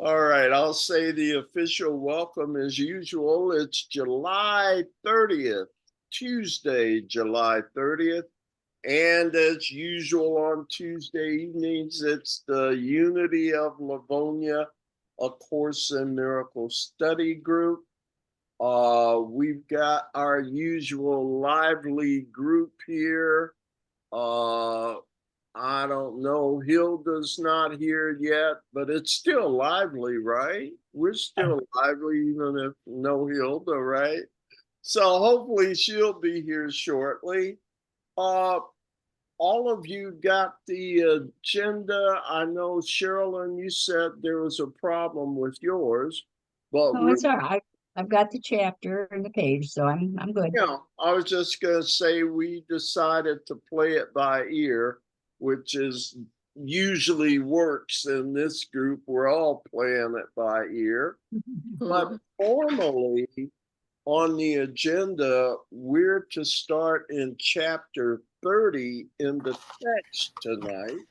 All right, I'll say the official welcome as usual. It's July 30th, Tuesday, July 30th. And as usual on Tuesday evenings, it's the Unity of Livonia, A Course in Miracles Study Group. We've got our usual lively group here. I don't know, Hilda's not here yet, but it's still lively, right? We're still lively even if no Hilda, right? So hopefully she'll be here shortly. All of you got the agenda. I know, Sherilyn, you said there was a problem with yours, but Oh, it's all right. I've got the chapter and the page, so I'm good. yeah, I was just going to say we decided to play it by ear, which is usually works in this group. We're all playing it by ear. But formally on the agenda, we're to start in chapter 30 in the text tonight.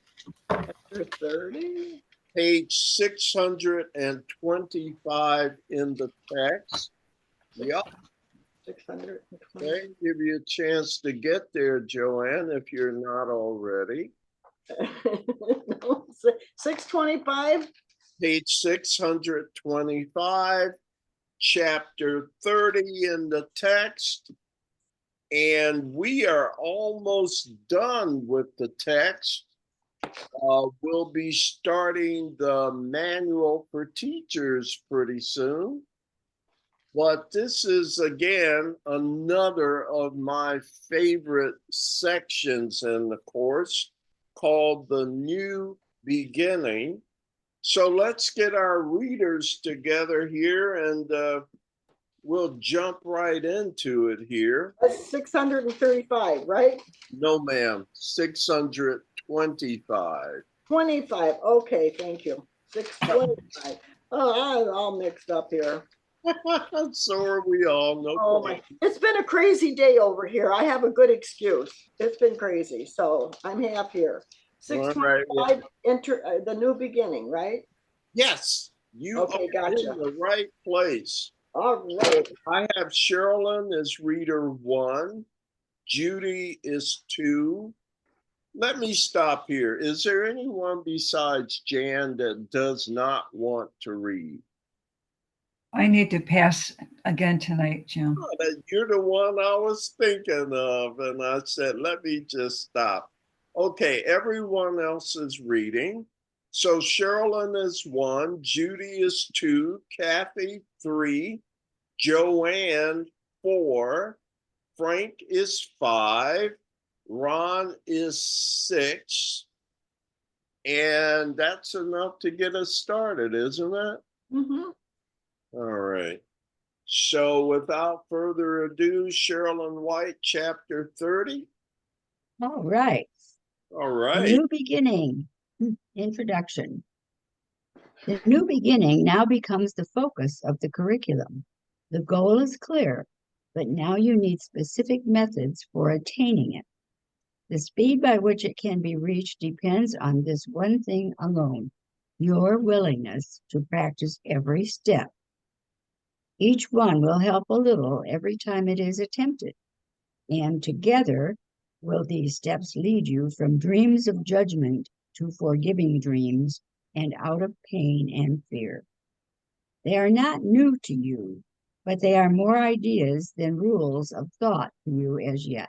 Chapter 30? Page 625 in the text. Yep. 620. Okay, give you a chance to get there, Joanne, if you're not already. No, 625? Page 625, chapter 30 in the text. And we are almost done with the text. We'll be starting the manual for teachers pretty soon. But this is, again, another of my favorite sections in the course called The New Beginning. So let's get our readers together here and we'll jump right into it here. That's 635, right? No, ma'am, 625. 25. Okay, thank you. 625. Oh, I'm all mixed up here. So are we all. No Oh problem. my, it's been a crazy day over here. I have a good excuse. It's been crazy, so I'm half here. 625, enter the new beginning, right? Yes, you Okay, are gotcha. in the right place. All right. I have Sherilyn as reader 1. Judy is 2. Let me stop here. Is there anyone besides Jan that does not want to read? I need to pass again tonight, Jim. Oh, you're the one I was thinking of, and I said, let me just stop. Okay, everyone else is reading. So Sherilyn is 1, Judy is 2, Kathy 3, Joanne 4, Frank is 5, Ron is 6, and that's enough to get us started, isn't it? Mm-hmm. All right. So without further ado, Sherilyn White, chapter 30. All right. All right. New beginning. Introduction. The new beginning now becomes the focus of the curriculum. The goal is clear, but now you need specific methods for attaining it. The speed by which it can be reached depends on this one thing alone, your willingness to practice every step. Each one will help a little every time it is attempted, and together will these steps lead you from dreams of judgment to forgiving dreams and out of pain and fear. They are not new to you, but they are more ideas than rules of thought to you as yet.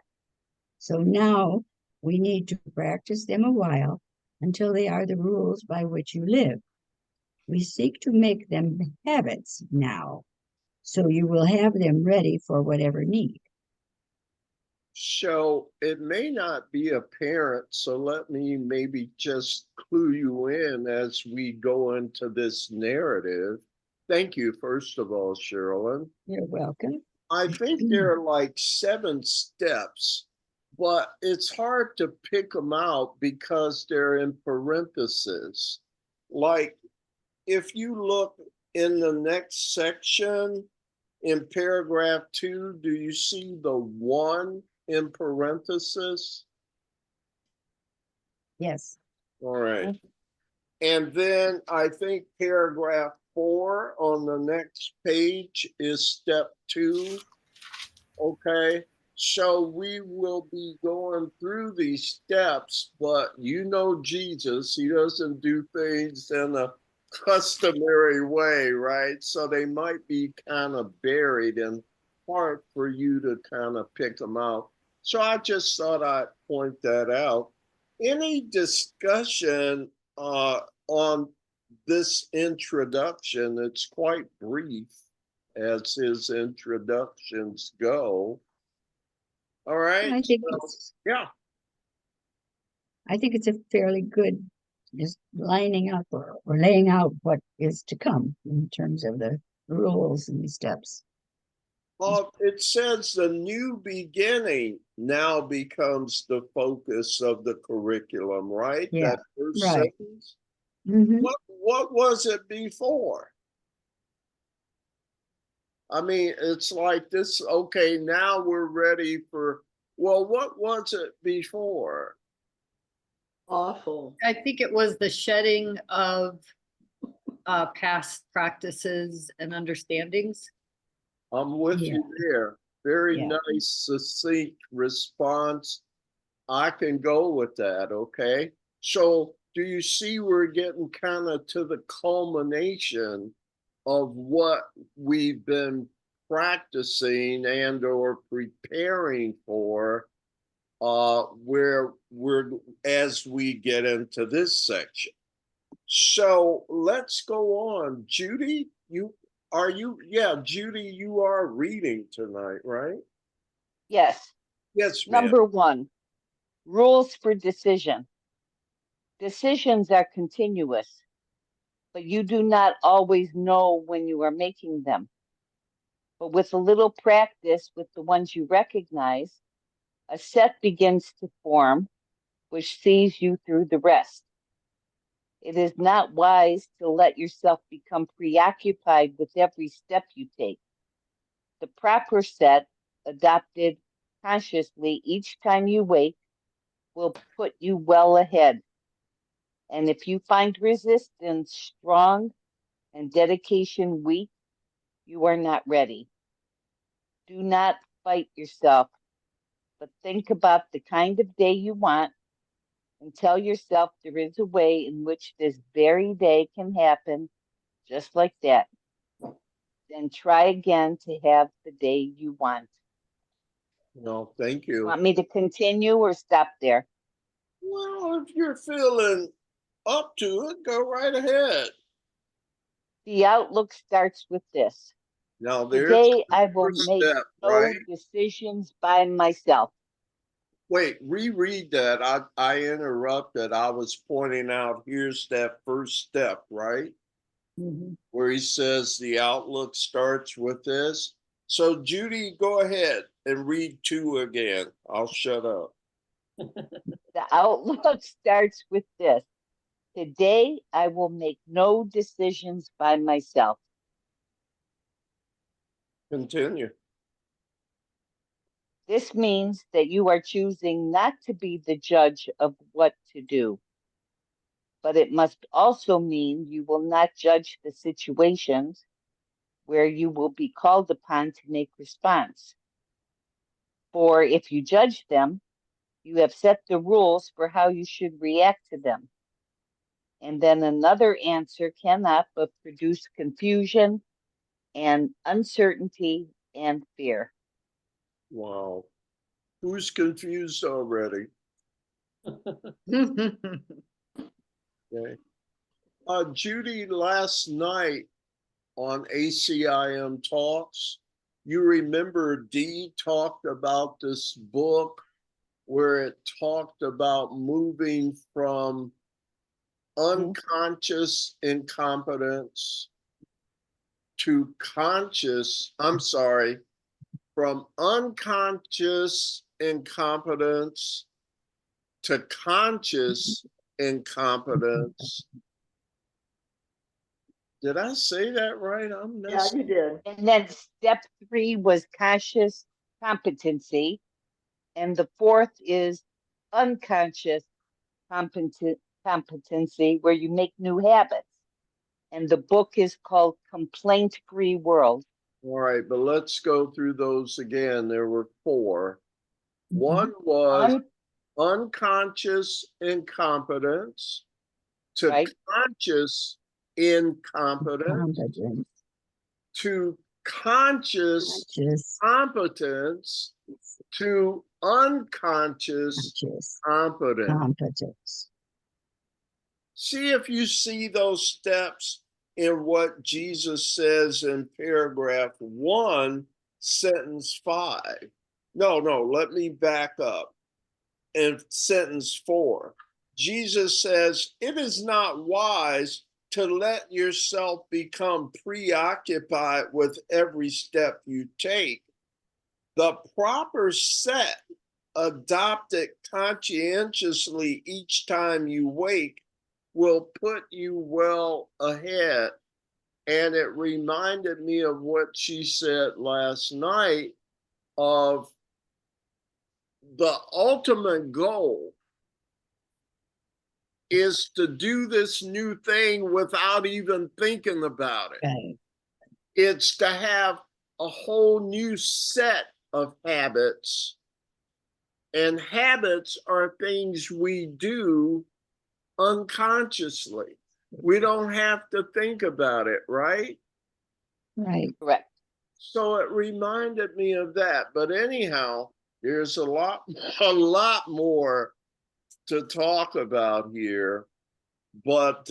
So now we need to practice them a while until they are the rules by which you live. We seek to make them habits now, so you will have them ready for whatever need. So it may not be apparent, so let me maybe just clue you in as we go into this narrative. Thank you, first of all, Sherilyn. You're welcome. I think there are like 7 steps, but it's hard to pick them out because they're in parentheses. Like if you look in the next section in paragraph 2, do you see the 1 in parentheses? Yes. All right. And then I think paragraph 4 on the next page is step 2. Okay, so we will be going through these steps, but you know Jesus, he doesn't do things in a customary way, right? So they might be kind of buried and hard for you to kind of pick them out. So I just thought I'd point that out. Any discussion on this introduction? It's quite brief as his introductions go. All right. I think So, yeah. I think it's a fairly good, just lining up or laying out what is to come in terms of the rules and the steps. It says the new beginning now becomes the focus of the curriculum, right? Yeah, That first right. sentence. Mhm. What was it before? I mean, it's like this, okay, now we're ready for, well, what was it before? Awful. I think it was the shedding of past practices and understandings. I'm with Yeah. you there. Very Yeah. nice, succinct response. I can go with that. Okay. So, do you see we're getting kind of to the culmination of what we've been practicing and or preparing for where we're as we get into this section. So let's go on. Judy, Judy, you are reading tonight, right? Yes. Yes, ma'am. Number 1, rules for decision. Decisions are continuous, but you do not always know when you are making them. But with a little practice with the ones you recognize, a set begins to form, which sees you through the rest. It is not wise to let yourself become preoccupied with every step you take. The proper set, adopted consciously each time you wake, will put you well ahead. And if you find resistance strong and dedication weak, you are not ready. Do not fight yourself, but think about the kind of day you want and tell yourself there is a way in which this very day can happen just like that. Then try again to have the day you want. No, thank you. Want me to continue or stop there? Well, if you're feeling up to it, go right ahead. The outlook starts with this. Now, there's Today the I will first make step, no right? decisions by myself. Wait, reread that. I interrupted. I was pointing out here's that first step, right? Mhm. Where he says the outlook starts with this. So, Judy, go ahead and read 2 again. I'll shut up. The outlook starts with this. Today I will make no decisions by myself. Continue. This means that you are choosing not to be the judge of what to do. But it must also mean you will not judge the situations where you will be called upon to make response. For if you judge them, you have set the rules for how you should react to them. And then another answer cannot but produce confusion and uncertainty and fear. Wow. Who's confused already? Okay. Judy, last night on ACIM Talks, you remember Dee talked about this book where it talked about moving from unconscious incompetence to from unconscious incompetence to conscious incompetence. Did I say that right? I'm Yeah, messing. you did. And then step 3 was conscious competency. And the 4th is unconscious competency where you make new habits. And the book is called Complaint Free World. All right, but let's go through those again. There were 4. Mhm. One was Un- unconscious incompetence to Right. conscious incompetence Competence, to conscious conscious, competence to unconscious conscious, competence. competence. See if you see those steps in what Jesus says in paragraph 1, sentence 5. No, let me back up. In sentence 4, Jesus says, it is not wise to let yourself become preoccupied with every step you take. The proper set, adopted conscientiously each time you wake, will put you well ahead. And it reminded me of what she said last night of the ultimate goal is to do this new thing without even thinking about it. Right. It's to have a whole new set of habits. And habits are things we do unconsciously. We don't have to think about it, right? Right. Correct. So it reminded me of that. But anyhow, there's a lot more to talk about here. But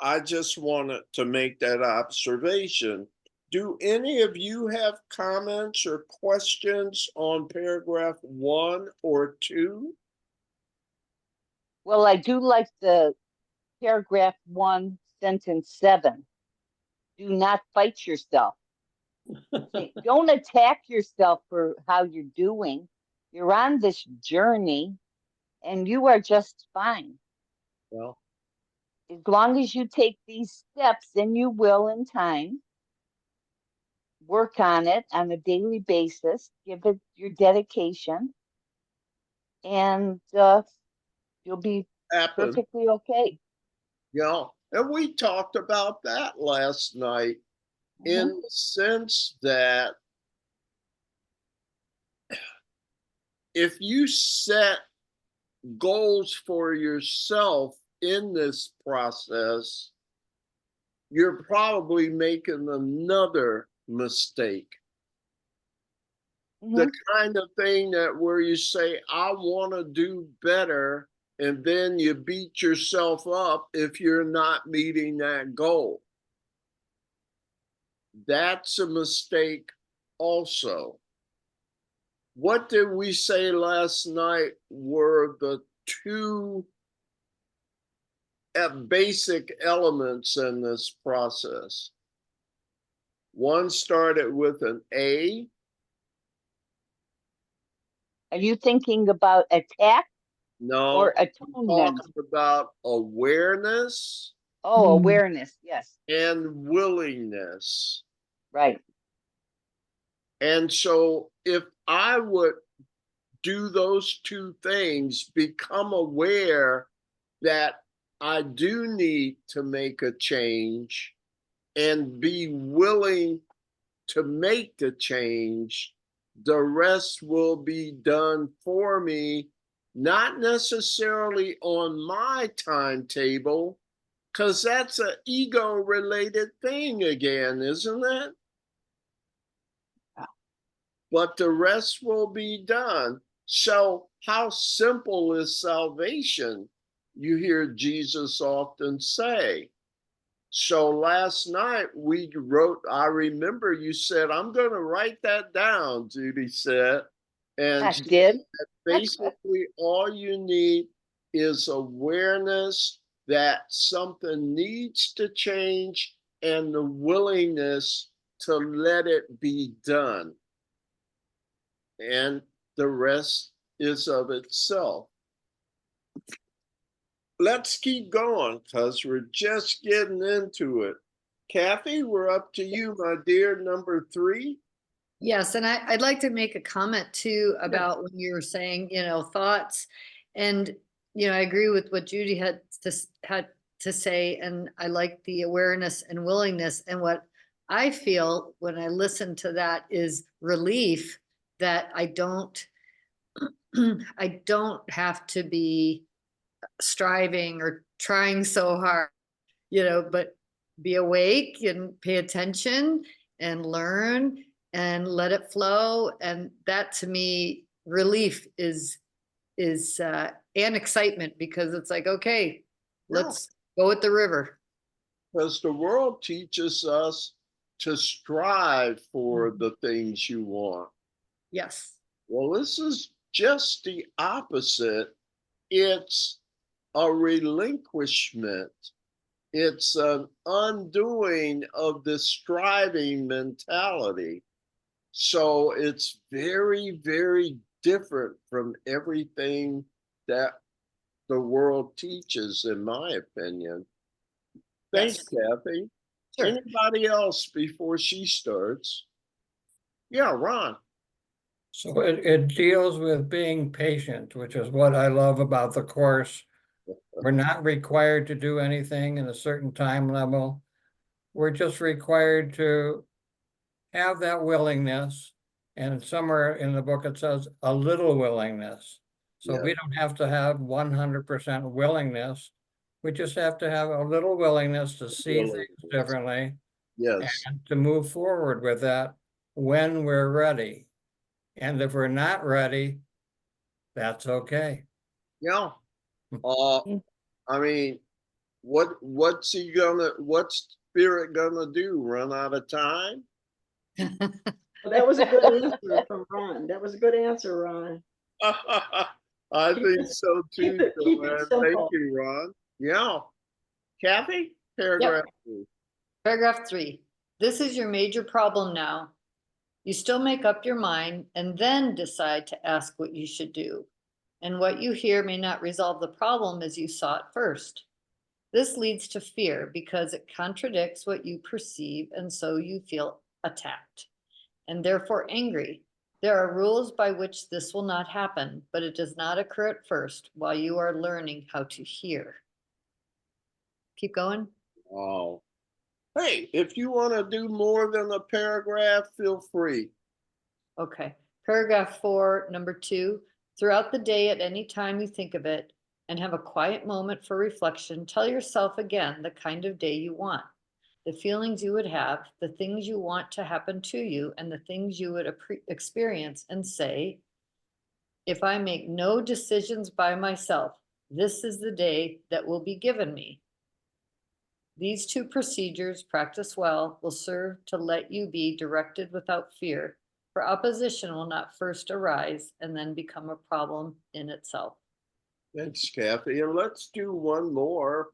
I just wanted to make that observation. Do any of you have comments or questions on paragraph 1 or 2? Well, I do like the paragraph 1, sentence 7. Do not fight yourself. Don't attack yourself for how you're doing. You're on this journey and you are just fine. Well, As long as you take these steps, and you will in time, work on it on a daily basis, give it your dedication, and you'll be happen. perfectly okay. And we talked about that last night in the sense that if you set goals for yourself in this process, you're probably making another mistake. The kind of thing that where you say, I want to do better, and then you beat yourself up if you're not meeting that goal. That's a mistake also. What did we say last night were the 2 basic elements in this process? One started with an A. Are you thinking about attack No, or I'm atonement? talking about awareness Oh, awareness. Yes. and willingness. Right. And so if I would do those 2 things, become aware that I do need to make a change and be willing to make the change, the rest will be done for me, not necessarily on my timetable, because that's an ego related thing again, isn't it? But the rest will be done. So how simple is salvation? You hear Jesus often say. So last night we wrote, I remember you said, I'm going to write that down, Judy said. And I did. basically all you need is awareness that something needs to change and the willingness to let it be done. And the rest is of itself. Let's keep going because we're just getting into it. Kathy, we're up to you, my dear, number 3. Yes, and I'd like to make a comment too about when you were saying, thoughts. And I agree with what Judy had to say, and I like the awareness and willingness. And what I feel when I listen to that is relief that I don't have to be striving or trying so hard, but be awake and pay attention and learn and let it flow. And that, to me, relief is and excitement, because it's like, okay, let's go with the river. Because the world teaches us to strive for the things you want. Yes. Well, this is just the opposite. It's a relinquishment. It's an undoing of the striving mentality. So it's very, very different from everything that the world teaches, in my opinion. Thanks, Yes. Kathy. Sure. Anybody else before she starts? Yeah, Ron. So it deals with being patient, which is what I love about the course. We're not required to do anything in a certain time level. We're just required to have that willingness. And somewhere in the book, it says a little willingness. So Yeah. we don't have to have 100% willingness. We just have to have a little willingness to see things Willingness. differently Yes. and to move forward with that when we're ready. And if we're not ready, that's okay. Yeah. Mm. I mean, what's Spirit gonna do? Run out of time? Well, that was a good answer from Ron. That was a good answer, Ron. I think so too, Keep it Joanne. Thank simple. you, Ron. Yeah. Kathy, paragraph 2. Paragraph 3. This is your major problem now. You still make up your mind and then decide to ask what you should do. And what you hear may not resolve the problem as you saw it first. This leads to fear because it contradicts what you perceive, and so you feel attacked and therefore angry. There are rules by which this will not happen, but it does not occur at first while you are learning how to hear. Keep going. Oh. Hey, if you want to do more than a paragraph, feel free. Okay. Paragraph 4, number 2. Throughout the day, at any time you think of it and have a quiet moment for reflection, tell yourself again the kind of day you want, the feelings you would have, the things you want to happen to you, and the things you would experience, and say, if I make no decisions by myself, this is the day that will be given me. These 2 procedures, practiced well, will serve to let you be directed without fear, for opposition will not first arise and then become a problem in itself. Thanks, Kathy. And let's do one more.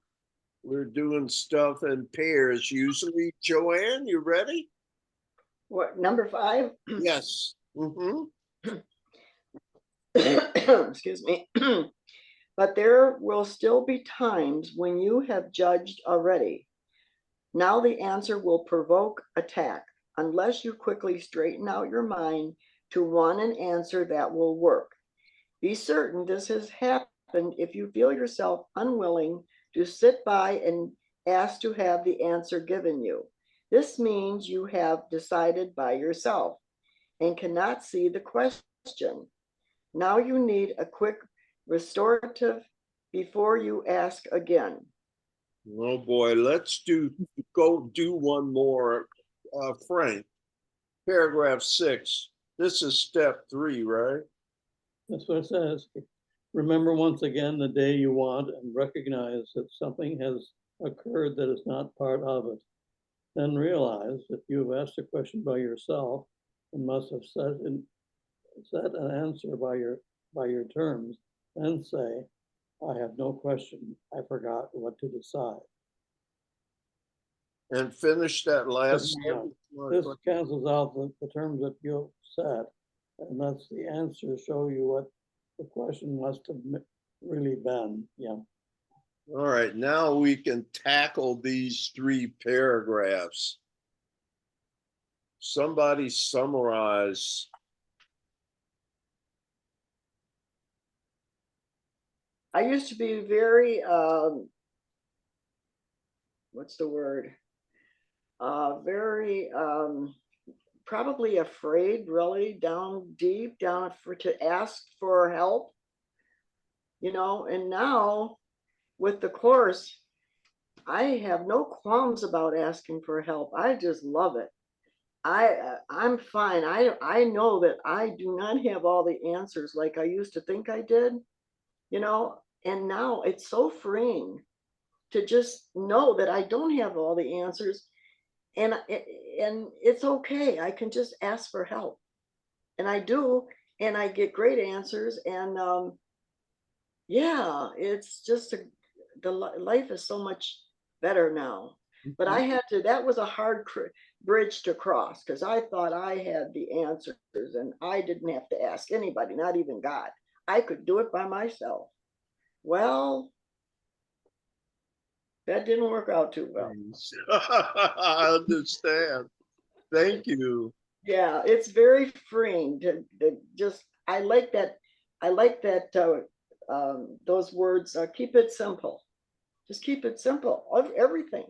We're doing stuff in pairs usually. Joanne, you ready? What, number 5? Yes. Excuse me. But there will still be times when you have judged already. Now the answer will provoke attack unless you quickly straighten out your mind to want an answer that will work. Be certain this has happened if you feel yourself unwilling to sit by and ask to have the answer given you. This means you have decided by yourself and cannot see the question. Now you need a quick restorative before you ask again. Oh boy, let's go do one more. Frank, paragraph 6. This is step 3, right? That's what it says. Remember once again the day you want and recognize that something has occurred that is not part of it. Then realize that you have asked a question by yourself and must have set an answer by your terms. Then say, I have no question. I forgot what to decide. And finish that last Yeah. sentence. This cancels out the terms that you set and lets the answer show you what the question must have really been. Yeah. All right, now we can tackle these 3 paragraphs. Somebody summarize. I used to be very, what's the word? Very, probably afraid, really down deep down to ask for help, you know, and now with the course, I have no qualms about asking for help. I just love it. I'm fine. I know that I do not have all the answers like I used to think I did, you know, and now it's so freeing to just know that I don't have all the answers, and it's okay. I can just ask for help, and I do, and I get great answers, and yeah, it's just life is so much better now. But I had to, that was a hard bridge to cross, because I thought I had the answers and I didn't have to ask anybody, not even God. I could do it by myself. Well, that didn't work out too well. I understand. Thank you. Yeah, it's very freeing to just, I like that. I like that, those words, keep it simple. Just keep it simple of everything.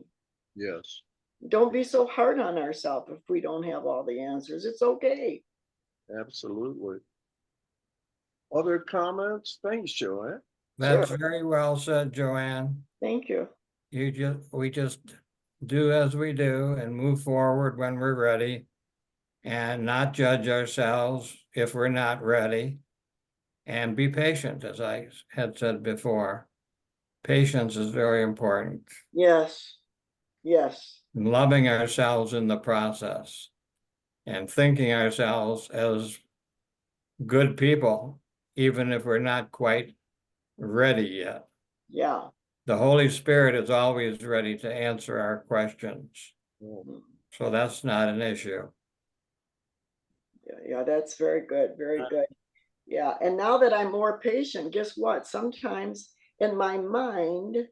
Yes. Don't be so hard on ourselves if we don't have all the answers. It's okay. Absolutely. Other comments? Thanks, Joanne. That's Sure. very well said, Joanne. Thank you. We just do as we do and move forward when we're ready and not judge ourselves if we're not ready, and be patient, as I had said before. Patience is very important. Yes. Yes. Loving ourselves in the process and thinking ourselves as good people, even if we're not quite ready yet. Yeah. The Holy Spirit is always ready to answer our questions. So that's not an issue. Yeah, that's very good. Very good. Yeah. And now that I'm more patient, guess what? Sometimes in my mind,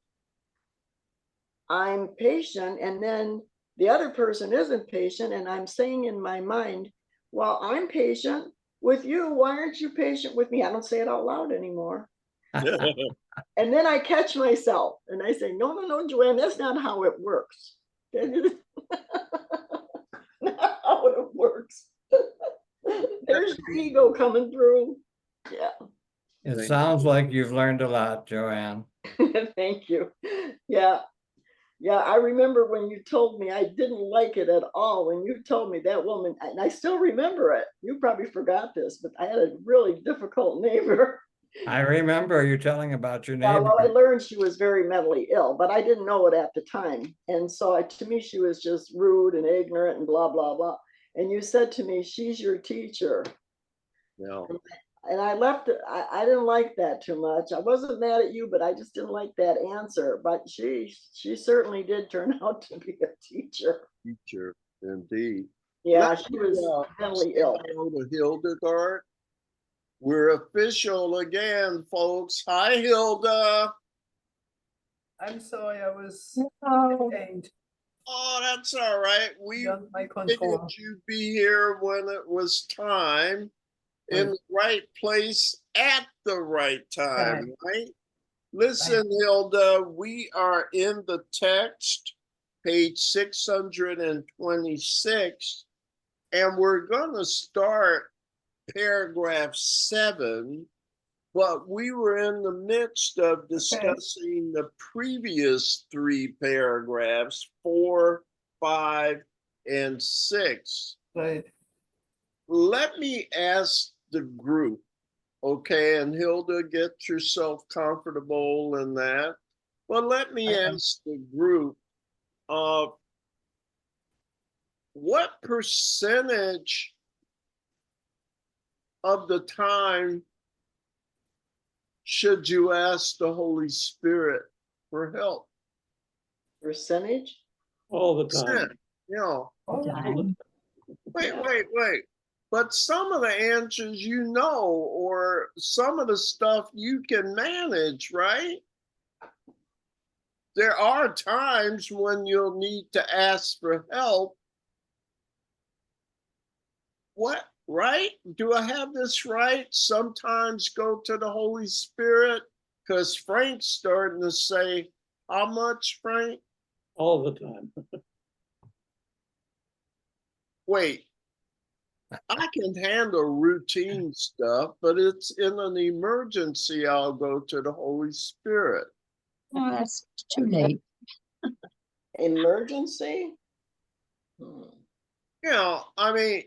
I'm patient, and then the other person isn't patient, and I'm saying in my mind, well, I'm patient with you. Why aren't you patient with me? I don't say it out loud anymore. And then I catch myself and I say, no, no, no, Joanne, that's not how it works. That is not how it works. There's your ego coming through. Yeah. It sounds like you've learned a lot, Joanne. Thank you. Yeah. Yeah, I remember when you told me, I didn't like it at all. When you told me that woman, and I still remember it. You probably forgot this, but I had a really difficult neighbor. I remember you telling about your Yeah, neighbor. well, I learned she was very mentally ill, but I didn't know it at the time. And so to me, she was just rude and ignorant and blah, blah, blah. And you said to me, she's your teacher. Yeah. And I left it. I didn't like that too much. I wasn't mad at you, but I just didn't like that answer. But she certainly did turn out to be a teacher. Teacher, indeed. Yeah, Let she me, was mentally say ill. hello to Hildegard. We're official again, folks. Hi, Hilda. I'm sorry, I was detained Oh, that's all right. We beyond my figured control. you'd be here when it was time, in the right place at the right time, right? Listen, Hilda, we are in the text, page 626, and we're going to start paragraph 7, but we were in the midst of discussing the previous 3 paragraphs, 4, 5, and 6. Right. Let me ask the group, okay, and Hilda, get yourself comfortable in that. But let me ask the group, what percentage of the time should you ask the Holy Spirit for help? Percentage? All the time. Yeah. Time. Wait. But some of the answers you know, or some of the stuff you can manage, right? There are times when you'll need to ask for help. What, right? Do I have this right? Sometimes go to the Holy Spirit Because Frank's starting to say, how much, Frank? all the time. Wait, I can handle routine stuff, but it's in an emergency, I'll go to the Holy Spirit. Oh, that's too late. Emergency? You know, I mean,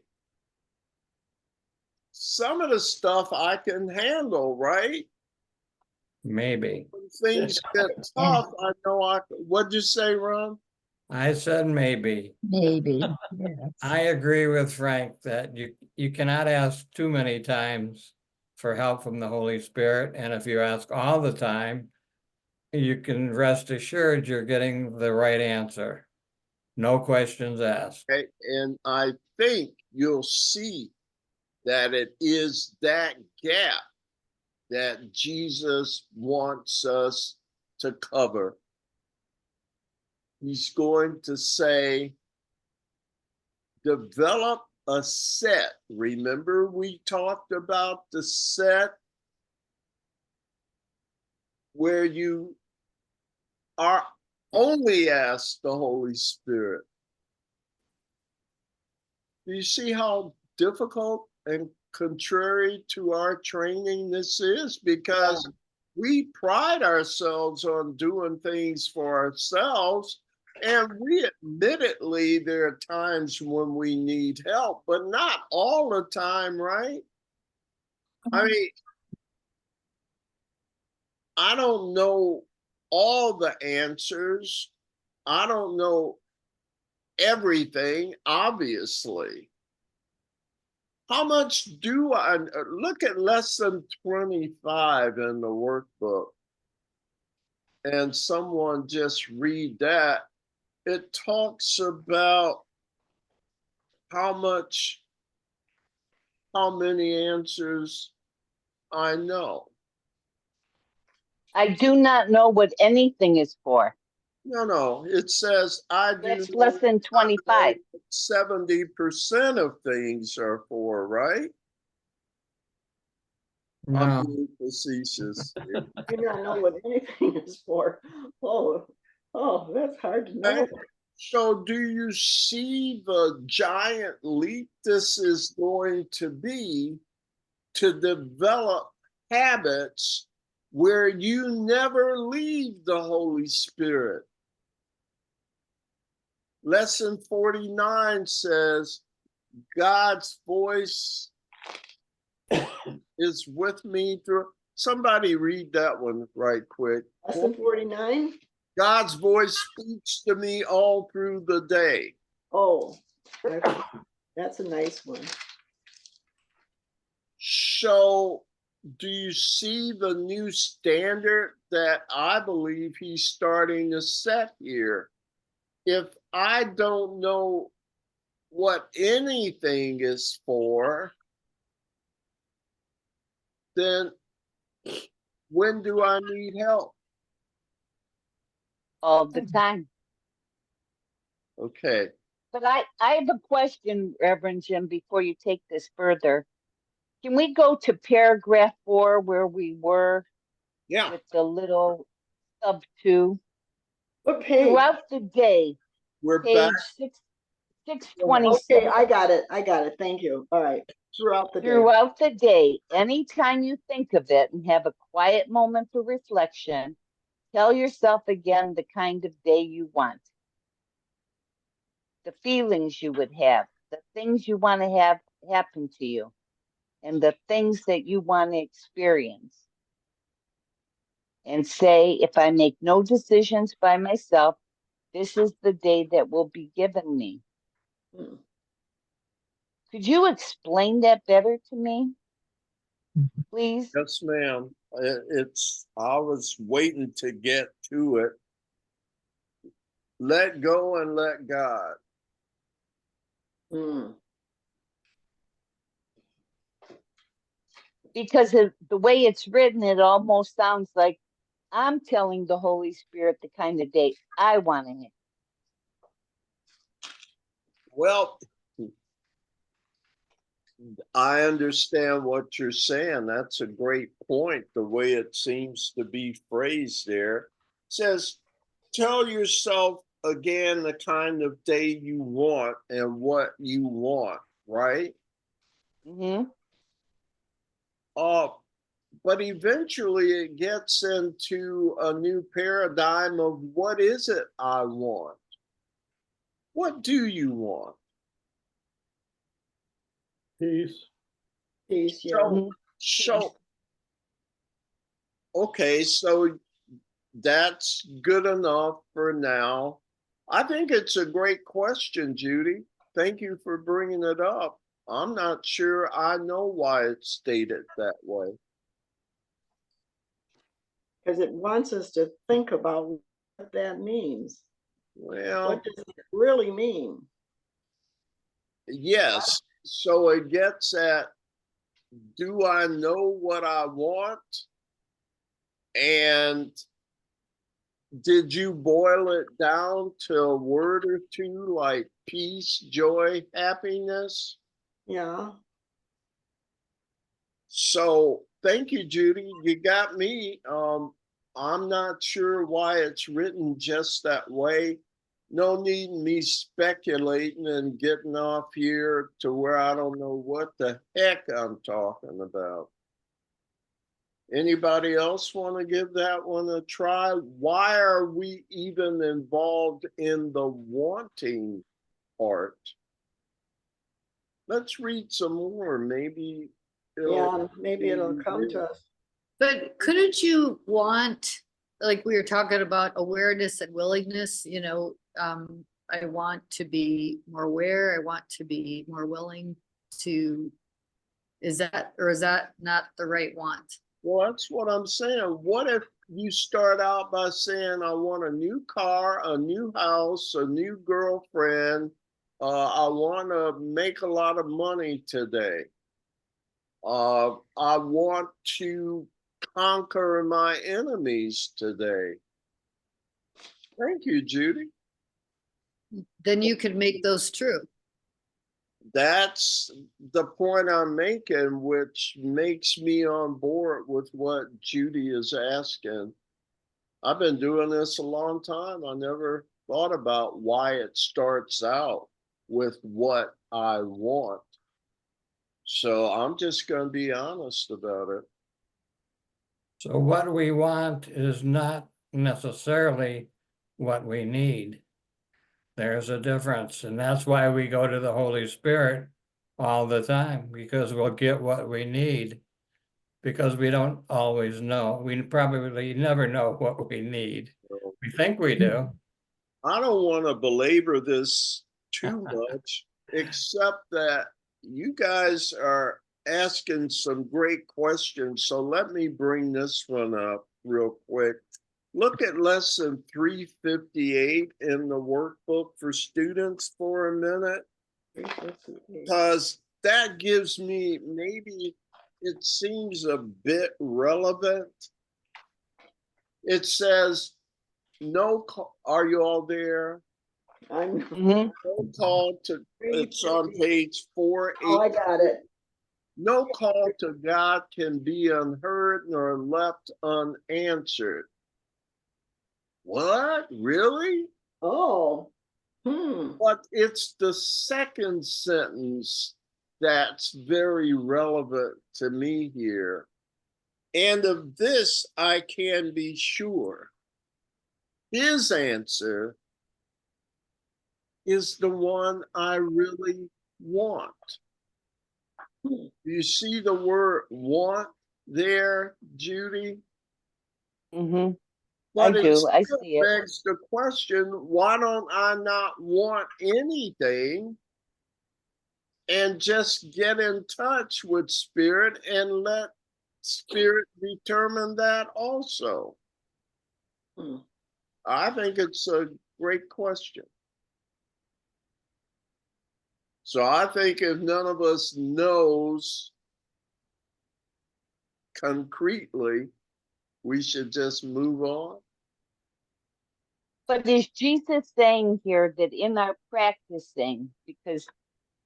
some of the stuff I can handle, right? Maybe. When things get tough, I know what'd you say, Ron? I said maybe. Maybe. Yes. I agree with Frank that you cannot ask too many times for help from the Holy Spirit. And if you ask all the time, you can rest assured you're getting the right answer. No questions asked. Okay, and I think you'll see that it is that gap that Jesus wants us to cover. He's going to say, develop a set. Remember, we talked about the set where you are only ask the Holy Spirit. Do you see how difficult and contrary to our training this is? Because we pride ourselves on doing things for ourselves. And we admittedly, there are times when we need help, but not all the time, right? I mean, I don't know all the answers. I don't know everything, obviously. How much do I look at lesson 25 in the workbook? And someone just read that. It talks about how many answers I know. I do not know what anything is for. No, it says I do That's know lesson 25. 70% of things are for, right? No, I'm being facetious. Do not know what anything is for. Oh, that's hard to know. So do you see the giant leap this is going to be to develop habits where you never leave the Holy Spirit? Lesson 49 says, God's voice is with me through. Somebody read that one right quick. Lesson 49? God's voice speaks to me all through the day. Oh, that's a nice one. So, do you see the new standard that I believe he's starting to set here? If I don't know what anything is for, then when do I need help? All the time. Okay. But I have a question, Reverend Jim, before you take this further. Can we go to paragraph 4 where we were Yeah. with the little sub 2? What page? Throughout the day, We're page back. 626. Okay, I got it. Thank you. All right. Throughout the day. Throughout the day, anytime you think of it and have a quiet moment for reflection, tell yourself again the kind of day you want, the feelings you would have, the things you want to have happen to you, and the things that you want to experience. And say, if I make no decisions by myself, this is the day that will be given me. Hmm. Could you explain that better to me, please? Yes, ma'am. I was waiting to get to it. Let go and let God. Hmm. Because of the way it's written, it almost sounds like I'm telling the Holy Spirit the kind of day I want to have. Well, I understand what you're saying. That's a great point. The way it seems to be phrased there. It says, tell yourself again the kind of day you want and what you want, right? Mm-hmm. But eventually it gets into a new paradigm of what is it I want? What do you want? Peace. Peace, yeah. So, so okay, so that's good enough for now. I think it's a great question, Judy. Thank you for bringing it up. I'm not sure I know why it's stated that way. Because it wants us to think about what that means. Well, What does it really mean? yes. So it gets at, do I know what I want? And did you boil it down to a word or two like peace, joy, happiness? Yeah. So thank you, Judy. You got me. I'm not sure why it's written just that way. No need in me speculating and getting off here to where I don't know what the heck I'm talking about. Anybody else want to give that one a try? Why are we even involved in the wanting part? Let's read some more. Maybe Yeah, maybe it'll come to us. But couldn't you want, like we were talking about awareness and willingness, I want to be more aware, I want to be more willing to, is that not the right want? Well, that's what I'm saying. What if you start out by saying, I want a new car, a new house, a new girlfriend. I want to make a lot of money today. I want to conquer my enemies today. Thank you, Judy. Then you could make those true. That's the point I'm making, which makes me on board with what Judy is asking. I've been doing this a long time. I never thought about why it starts out with what I want. So I'm just going to be honest about it. So what we want is not necessarily what we need. There's a difference, and that's why we go to the Holy Spirit all the time, because we'll get what we need, because we don't always know. We probably never know what we need. We think we do. I don't want to belabor this too much, except that you guys are asking some great questions. So let me bring this one up real quick. Look at lesson 358 in the workbook for students for a minute, because that gives me, maybe it seems a bit relevant. It says, no call, are you all there? I'm Mm-hmm. No call to, it's on page 4. Oh, I got it. No call to God can be unheard nor left unanswered. What? Really? Oh. But it's the second sentence that's very relevant to me here. And of this I can be sure. His answer is the one I really want. Do you see the word want there, Judy? Mm-hmm. But I it do. I still see it. begs the question, why don't I not want anything and just get in touch with spirit and let spirit determine that also? I think it's a great question. So I think if none of us knows concretely, we should just move on. But is Jesus saying here that in our practicing, because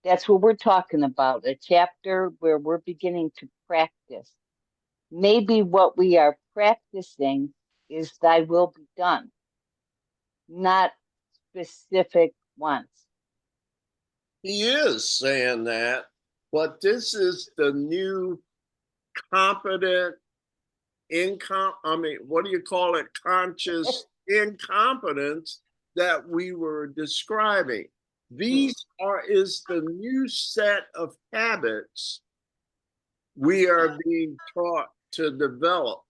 That's what we're talking about, a chapter where we're beginning to practice. Maybe what we are practicing is thy will be done, not specific ones. He is saying that, but this is the new competent what do you call it? Conscious incompetence that we were describing. These is the new set of habits we are being taught to develop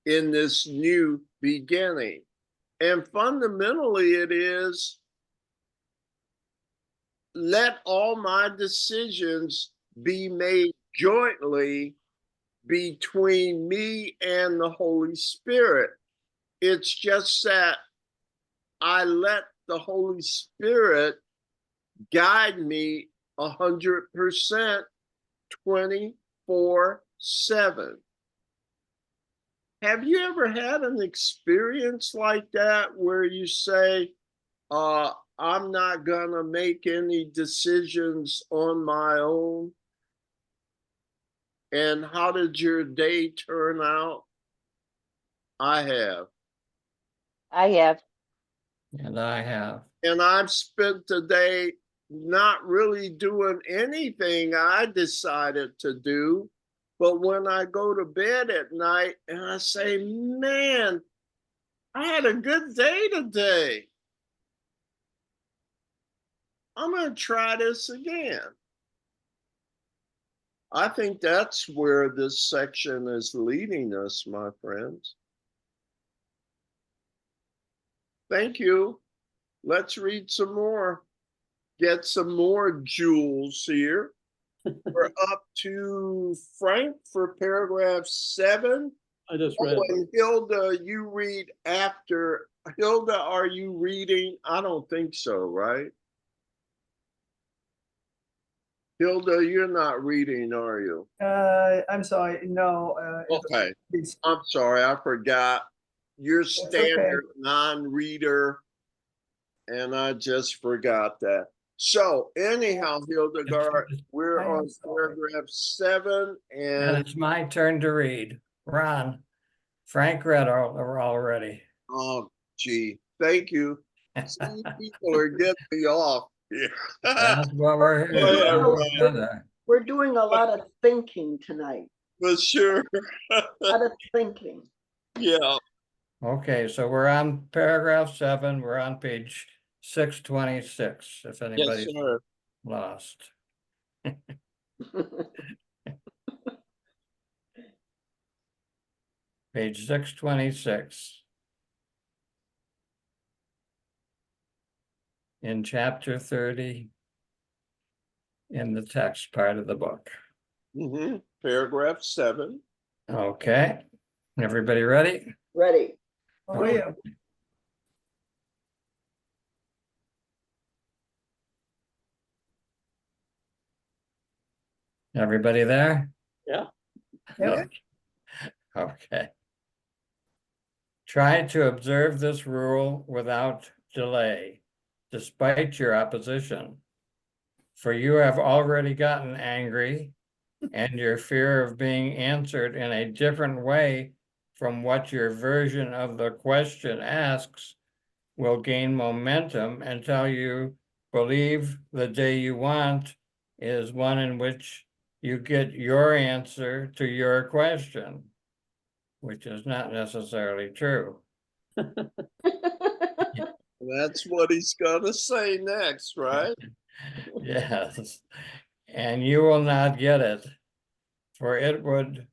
in this new beginning. And fundamentally, it is let all my decisions be made jointly between me and the Holy Spirit. It's just that I let the Holy Spirit guide me 100%, 24/7. Have you ever had an experience like that where you say, I'm not gonna make any decisions on my own? And how did your day turn out? I have. I have. And I have. And I've spent the day not really doing anything I decided to do. But when I go to bed at night and I say, man, I had a good day today. I'm going to try this again. I think that's where this section is leading us, my friends. Thank you. Let's read some more. Get some more jewels here. We're up to Frank for paragraph 7. I just read. And Hilda, you read after. Hilda, are you reading? I don't think so, right? Hilda, you're not reading, are you? I'm sorry, no. Okay. It's- I'm sorry, I forgot. You're okay. standard non-reader, and I just forgot that. So anyhow, Hildegard, we're I am on sorry. paragraph 7, And and it's my turn to read. Ron, Frank read already. oh, gee, thank you. See, people are getting me off here. That's what we're here Oh, yeah, for, right. together. We're doing a lot of thinking tonight, For sure. a lot of thinking. Yeah. Okay, so we're on paragraph 7. We're on page 626, if Yes, anybody's sir. lost. Page 626. In chapter 30, in the text part of the book. Mm-hmm. Paragraph 7. Okay, everybody ready? Ready? Oh, yeah. Everybody there? Yeah. Yep. Okay. Try to observe this rule without delay, despite your opposition. For you have already gotten angry, and your fear of being answered in a different way from what your version of the question asks will gain momentum until you believe the day you want is one in which you get your answer to your question, which is not necessarily true. That's what he's gonna say next, right? Yes, and you will not get it, for it would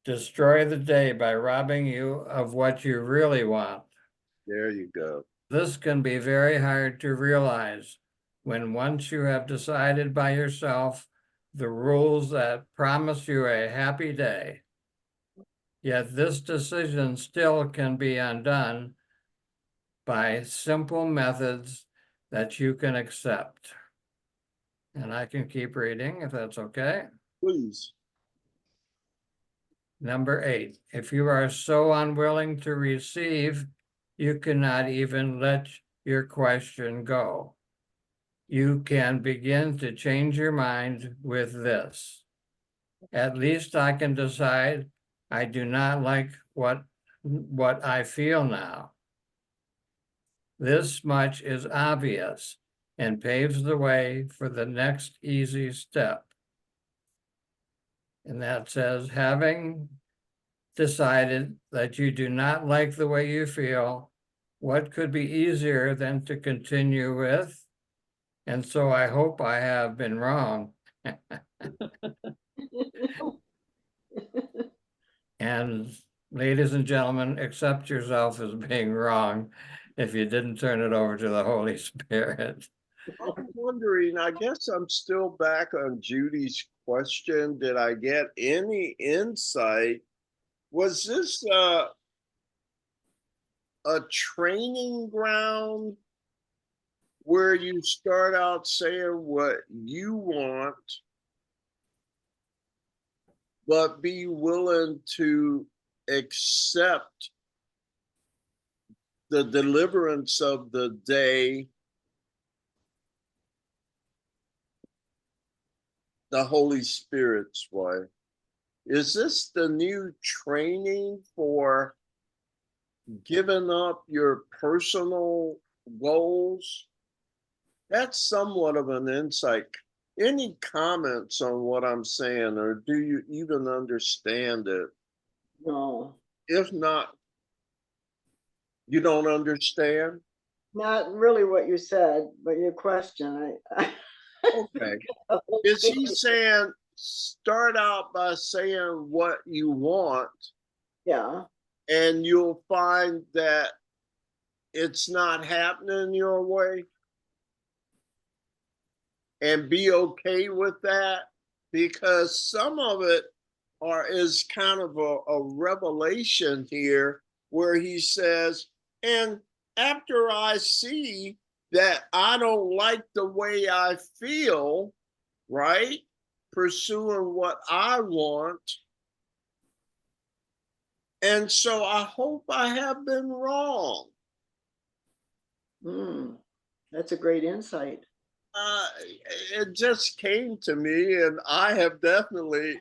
destroy the day by robbing you of what you really want. There you go. This can be very hard to realize when once you have decided by yourself the rules that promise you a happy day. Yet this decision still can be undone by simple methods that you can accept. And I can keep reading if that's okay. Please. Number 8, if you are so unwilling to receive, you cannot even let your question go. you can begin to change your mind with this. At least I can decide I do not like what I feel now. This much is obvious and paves the way for the next easy step. And that says, having decided that you do not like the way you feel, what could be easier than to continue with? And so I hope I have been wrong. And ladies and gentlemen, accept yourself as being wrong if you didn't turn it over to the Holy Spirit. I'm wondering, I guess I'm still back on Judy's question. Did I get any insight? Was this a training ground where you start out saying what you want, but be willing to accept the deliverance of the day, the Holy Spirit's way? Is this the new training for giving up your personal goals? That's somewhat of an insight. Any comments on what I'm saying, or do you even understand it? No, If not, you don't understand? not really what you said, but your question, Okay. Is he saying start out by saying what you want, Yeah, and you'll find that it's not happening your way? And be okay with that, because some of it is kind of a revelation here where he says, and after I see that I don't like the way I feel, right, pursuing what I want, and so I hope I have been wrong. that's a great insight. It just came to me, and I have definitely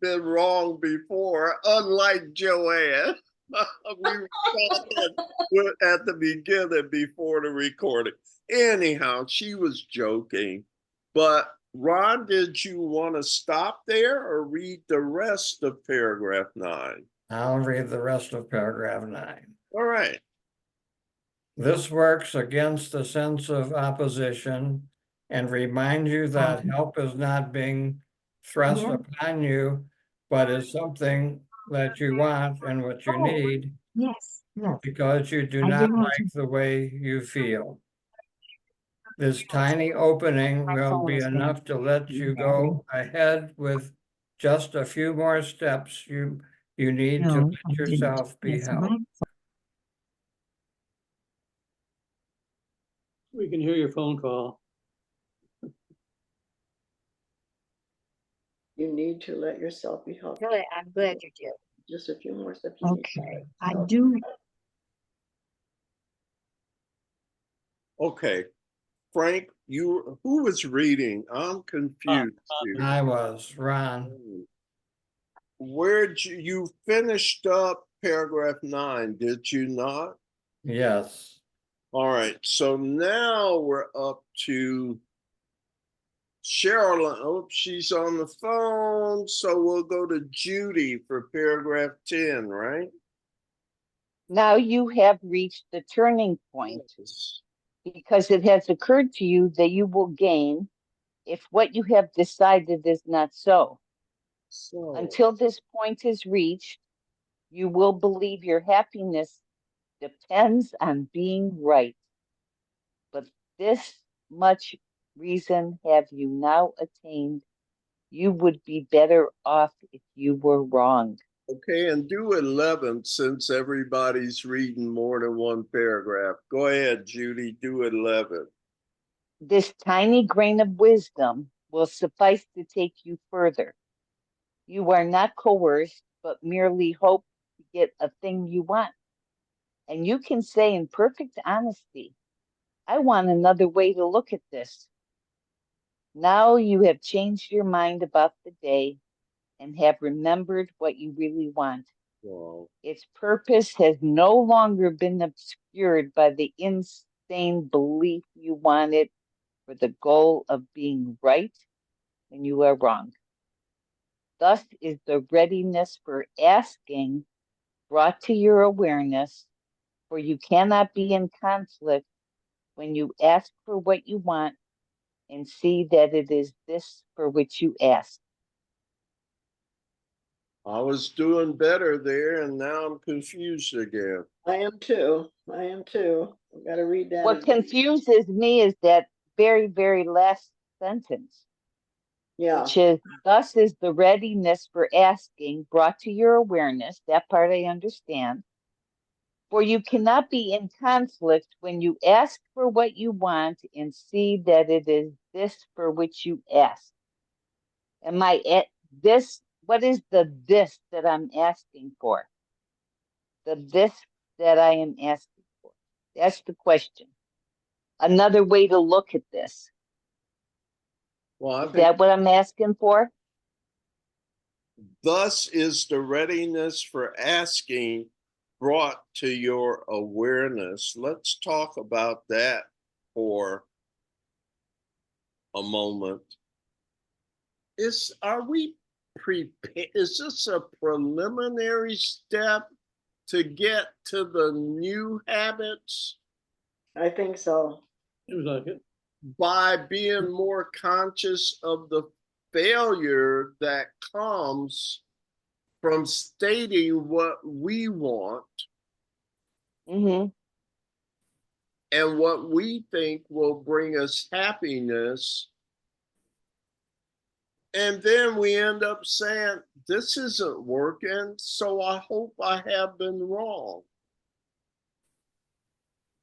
been wrong before, unlike Joanne. We were talking at the beginning before the recording. Anyhow, she was joking. But Ron, did you want to stop there or read the rest of paragraph 9? I'll read the rest of paragraph 9. All right. This works against the sense of opposition and reminds you that help is not being thrust Yeah. upon you, but is something that you want and what you need Yes, yes. because you do I not didn't want like to- the way you feel. This tiny opening My will phone be has been- enough to let you go ahead with just a few more steps you need to No, I let didn't. yourself be It's helped. my We can hear your phone call. You need to let yourself be helped. Good. I'm glad you did. Just a few more steps. You need to Okay, let I yourself- do. Okay. Frank, who was reading? I'm confused here. I was, Ron. Where'd you finished up paragraph 9, did you not? Yes. All right, so now we're up to Cheryl. Oh, she's on the phone, so we'll go to Judy for paragraph 10, right? Now you have reached the turning point Yes. because it has occurred to you that you will gain if what you have decided is not so. So, Until this point is reached, you will believe your happiness depends on being right. But this much reason have you now attained. You would be better off if you were wrong. okay, and do 11 since everybody's reading more than one paragraph. Go ahead, Judy, do 11. This tiny grain of wisdom will suffice to take you further. You are not coerced, but merely hope to get a thing you want. And you can say in perfect honesty, I want another way to look at this. Now you have changed your mind about the day and have remembered what you really want. Wow. Its purpose has no longer been obscured by the insane belief you want it for the goal of being right when you are wrong. Thus is the readiness for asking brought to your awareness, for you cannot be in conflict when you ask for what you want and see that it is this for which you ask. I was doing better there and now I'm confused again. I am too. I am too. I've got to read that. What again. confuses me is that very, very last sentence, Yeah, which is, thus is the readiness for asking brought to your awareness. That part I understand. For you cannot be in conflict when you ask for what you want and see that it is this for which you ask. Am I at this? What is the this that I'm asking for? The this that I am asking for? That's the question. Another way to look at this. Well, I Is think that what I'm asking for? thus is the readiness for asking brought to your awareness. Let's talk about that for a moment. Are we prepared? Is this a preliminary step to get to the new habits I think so. Seems like it. by being more conscious of the failure that comes from stating what we want Mm-hmm. and what we think will bring us happiness? And then we end up saying, this isn't working, so I hope I have been wrong.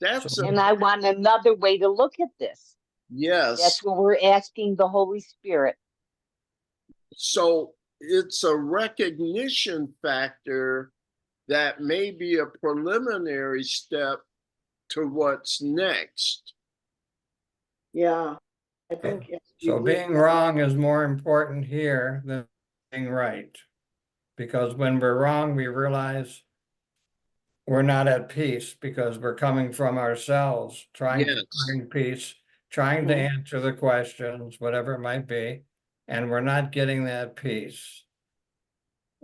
That's So- And I want another way to look at this. yes. That's what we're asking the Holy Spirit. So it's a recognition factor that may be a preliminary step to what's next. Yeah, I think. So being wrong is more important here than being right. Because when we're wrong, we realize we're not at peace because we're coming from ourselves, trying to Yes. find peace, trying to Mhm. answer the questions, whatever it might be, and we're not getting that peace.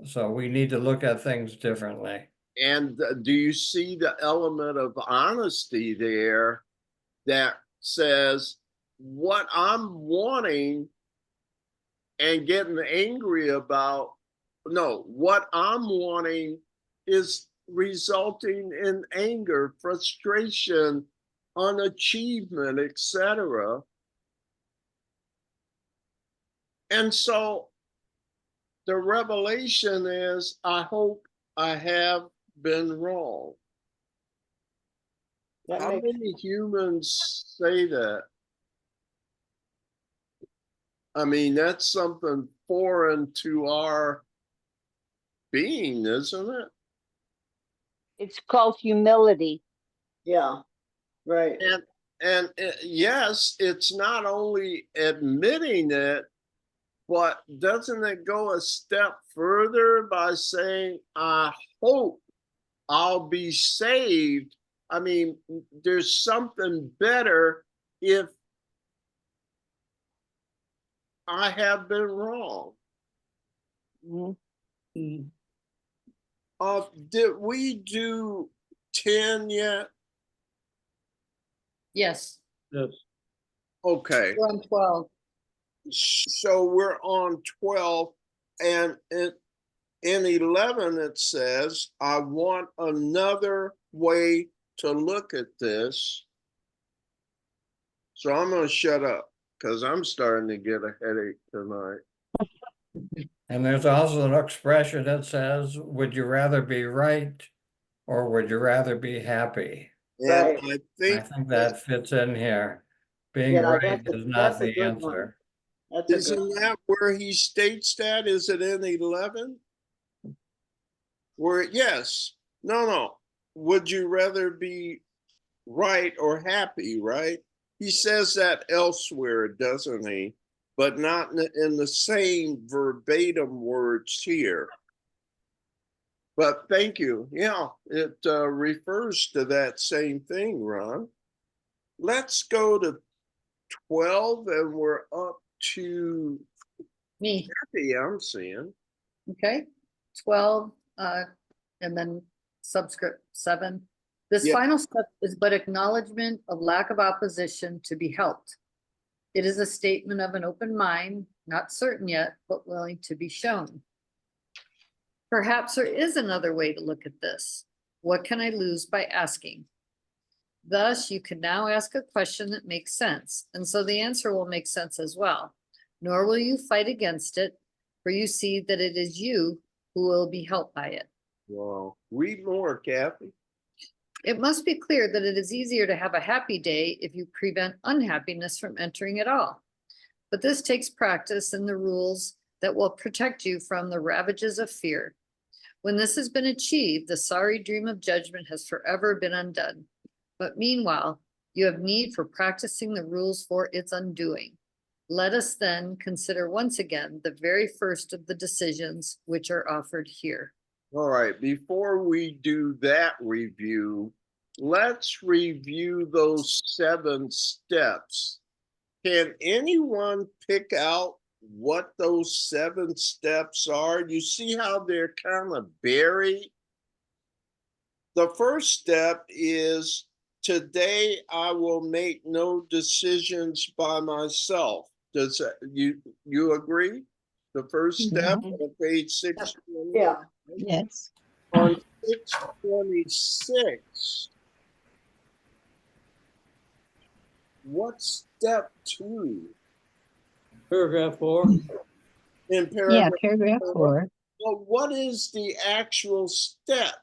So we need to look at things differently. And do you see the element of honesty there that says what I'm wanting and getting angry about? No, what I'm wanting is resulting in anger, frustration, unachievement, etc. And so the revelation is, I hope I have been wrong. That How makes, many humans say that? I mean, that's something foreign to our being, isn't it? It's called humility. yeah, right. And yes, it's not only admitting it, but doesn't it go a step further by saying, I hope I'll be saved? I mean, there's something better if I have been wrong. Mhm. Mm, Did we do 10 yet? Yes, yes. Okay, we're on 12. so we're on 12, and in 11 it says, I want another way to look at this. So I'm going to shut up because I'm starting to get a headache tonight. And there's also an expression that says, would you rather be right or would you rather be happy? And Right. I I think think that fits in here. Being Yeah, right that's is a not the good one. answer. That's a good isn't one. that where he states that? Is it in 11? Where, yes, no. Would you rather be right or happy, right? He says that elsewhere, doesn't he? but not in the same verbatim words here. But thank you. Yeah, it refers to that same thing, Ron. Let's go to 12, and we're up to Me, Kathy, I'm seeing. okay? 12, and then subscript 7. This Yeah. final step is but acknowledgement of lack of opposition to be helped. It is a statement of an open mind, not certain yet, but willing to be shown. Perhaps there is another way to look at this. What can I lose by asking? Thus, you can now ask a question that makes sense, and so the answer will make sense as well. Nor will you fight against it, for you see that it is you who will be helped by it. Wow. Read more, Kathy. It must be clear that it is easier to have a happy day if you prevent unhappiness from entering at all. But this takes practice and the rules that will protect you from the ravages of fear. When this has been achieved, the sorry dream of judgment has forever been undone. But meanwhile, you have need for practicing the rules for its undoing. Let us then consider once again the very first of the decisions which are offered here. All right, before we do that review, let's review those 7 steps. Can anyone pick out what those 7 steps are? You see how they're kind of buried? The first step is, today I will make no decisions by myself. Does that, you agree? The first step on page 6. Yeah. Yes. On 626, what's step 2? Paragraph 4. In Yeah, paragraph paragraph 4. Well, what is the actual step?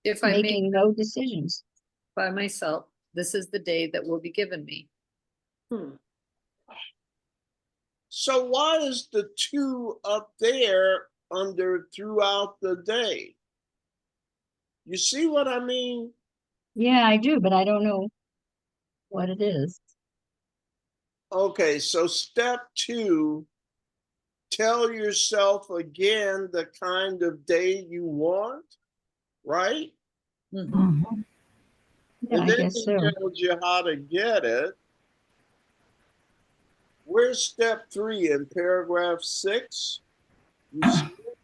If I make Making no decisions. by myself, this is the day that will be given me. So why is the 2 up there under throughout the day? You see what I mean? Yeah, I do, but I don't know what it is. Okay, so step 2, tell yourself again the kind of day you want, right? Mhm. Yeah, And I then guess he so. tells you how to get it. Where's step 3 in paragraph 6? You see it?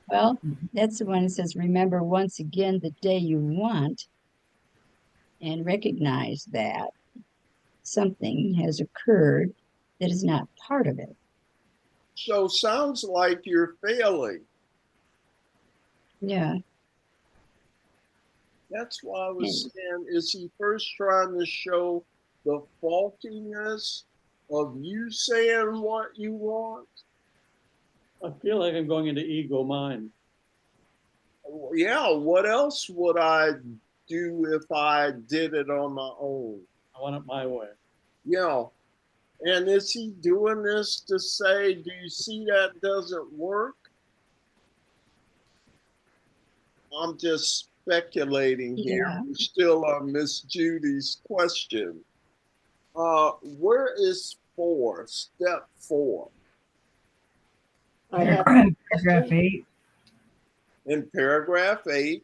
Well, that's the one that says, remember once again the day you want and recognize that something has occurred that is not part of it. So sounds like you're failing. Yeah. That's why I was And saying, is he first trying to show the faultiness of you saying what you want? I feel like I'm going into ego mind. Yeah, what else would I do if I did it on my own? I want it my way. Yeah. And is he doing this to say, do you see that doesn't work? I'm just speculating here. yeah, We're still on Miss Judy's question. Where is 4? Step 4. I have Paragraph 8. In paragraph 8,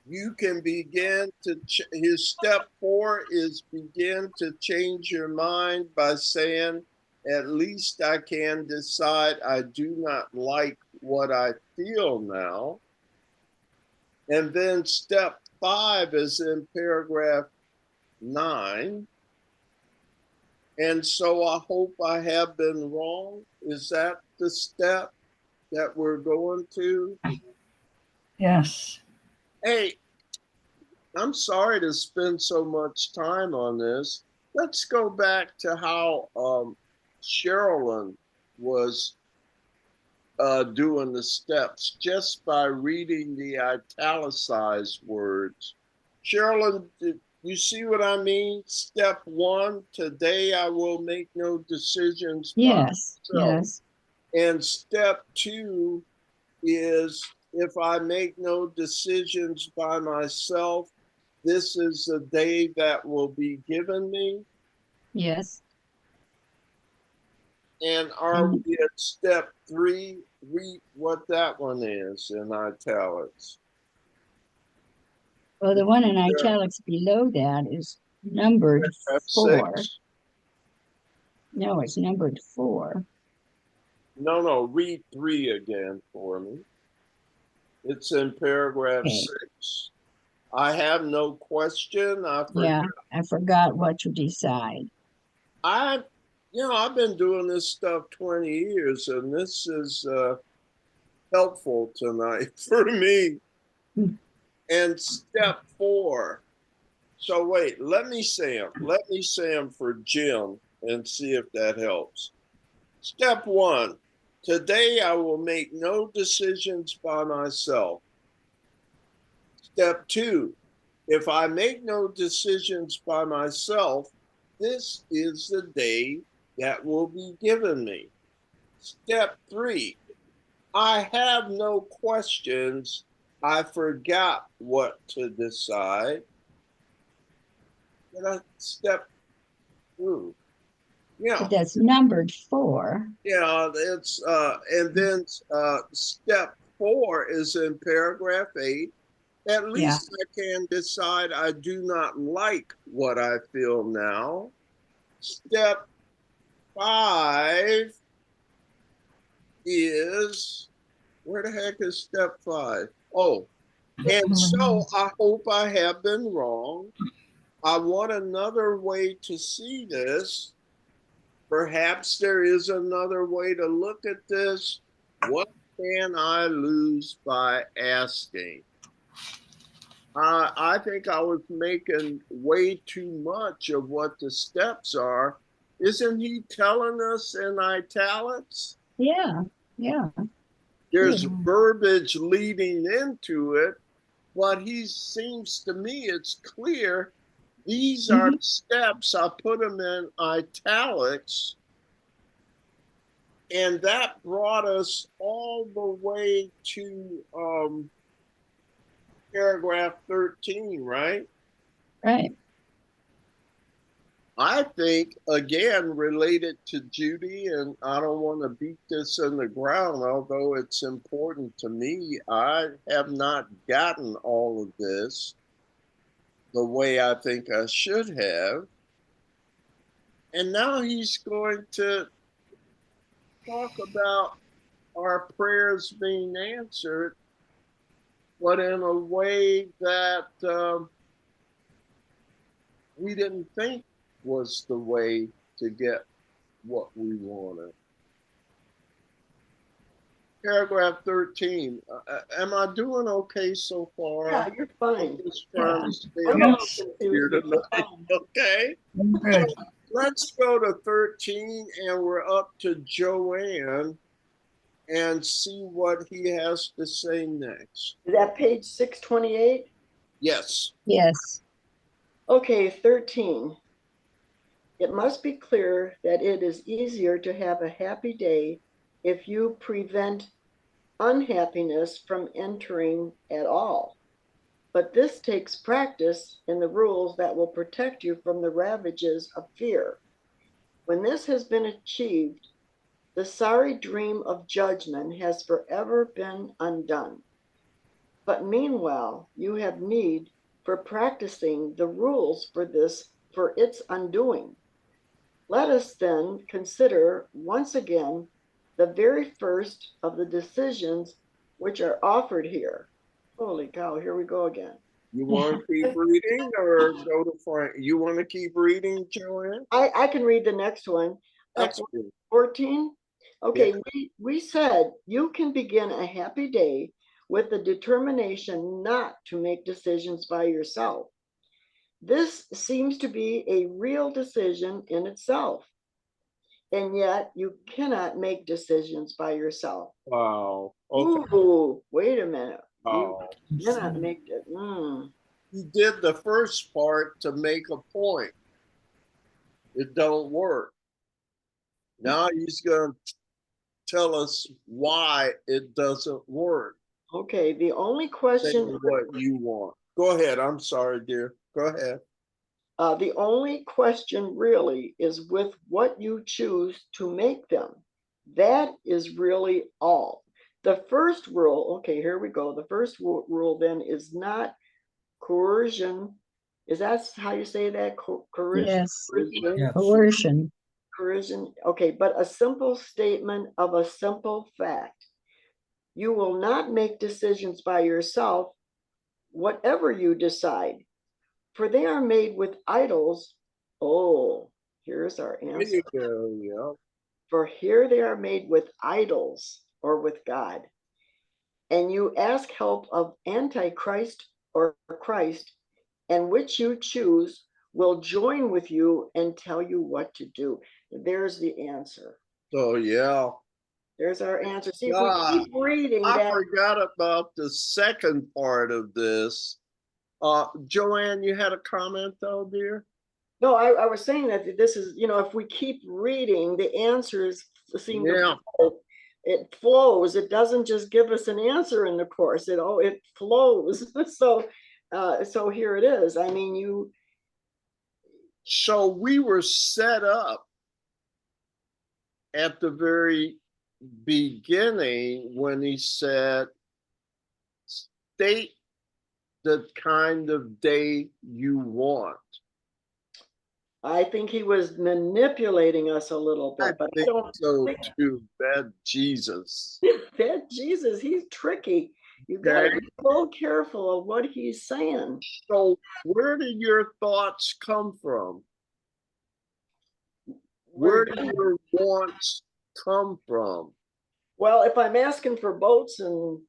you can begin to, his step 4 is begin to change your mind by saying, at least I can decide I do not like what I feel now. And then step 5 is in paragraph 9. And so I hope I have been wrong. Is that the step that we're going to? Yes. Hey, I'm sorry to spend so much time on this. Let's go back to how Sherilyn was doing the steps just by reading the italicized words. Sherilyn, did you see what I mean? Step 1, today I will make no decisions by yes, myself. yes. And step 2 is, if I make no decisions by myself, this is the day that will be given me? Yes, And are And- we at step 3? Read what that one is in italics. well, the one in italics below that is numbered That's 4. 6. No, it's numbered 4. No, read 3 again for me. It's in paragraph Okay. 6. I have no question. Yeah, I forgot what to decide. I've been doing this stuff 20 years, and this is helpful tonight for me. Hmm. And step 4. So wait, let me say them for Jim and see if that helps. Step 1, today I will make no decisions by myself. Step 2, if I make no decisions by myself, this is the day that will be given me. Step 3, I have no questions. I forgot what to decide. Did I step through? Yeah, But that's numbered 4. yeah, it's and then step 4 is in paragraph 8. At least I can decide I do not like what I feel now. Step 5 is, where the heck is step 5? Oh, and so I hope I have been wrong. I want another way to see this. Perhaps there is another way to look at this. What can I lose by asking? I think I was making way too much of what the steps are. Isn't he telling us in italics? Yeah, yeah. There's Sure. verbiage leading into it, but he seems to me it's clear. These are steps. I put them in italics. And that brought us all the way to paragraph 13, right? Right. I think, again, related to Judy, and I don't want to beat this in the ground, although it's important to me. I have not gotten all of this the way I think I should have. And now he's going to talk about our prayers being answered, but in a way that we didn't think was the way to get what we wanted. Paragraph 13. Am I doing okay so far? Yeah, you're fine. I'm just trying to stay I'm up a here little confused, but tonight. you're Okay. Good. Let's go to 13, and we're up to Joanne and see what he has to say next. Is that page 628? Yes. Yes. Okay, 13. It must be clear that it is easier to have a happy day if you prevent unhappiness from entering at all. But this takes practice in the rules that will protect you from the ravages of fear. When this has been achieved, the sorry dream of judgment has forever been undone. But meanwhile, you have need for practicing the rules for its undoing. Let us then consider once again the very first of the decisions which are offered here. Holy cow, here we go again. You want to keep reading or go to Frank? You want to keep reading, Joanne? I can read the next one. That's good. 14. Okay, we said you can begin a happy day with the determination not to make decisions by yourself. This seems to be a real decision in itself. And yet you cannot make decisions by yourself. Wow. Okay. Ooh, wait a minute. You Oh. cannot make it. He did the first part to make a point. It don't work. Now he's going to tell us why it doesn't work. Okay, the only Say question, what you want. Go ahead. I'm sorry, dear. Go ahead. The only question really is with what you choose to make them. That is really all. The first rule, okay, here we go. The first rule then is not coercion. Is that how you say that? Coercion? Yes, Coercion? Yes. coercion. Coercion. Okay, but a simple statement of a simple fact. You will not make decisions by yourself, whatever you decide, for they are made with idols. Oh, here's our There answer. you go. Yeah. For here they are made with idols or with God. And you ask help of Antichrist or Christ, and which you choose will join with you and tell you what to do. There's the answer. So yeah. There's our answer. See, if God, we keep reading I that. forgot about the second part of this. Joanne, you had a comment though, dear? No, I was saying that this is, if we keep reading, the answers seem to Yeah. flow. It flows. It doesn't just give us an answer in the course. It flows. So here it is. I mean, So we were set up at the very beginning when he said, state the kind of day you want. I think he was manipulating us a little I bit, but I think don't so think too. Bad Jesus. that Jesus, he's tricky. You gotta Okay. be so careful of what he's saying. So where do your thoughts come from? Where do your wants come from? Well, if I'm asking for boats and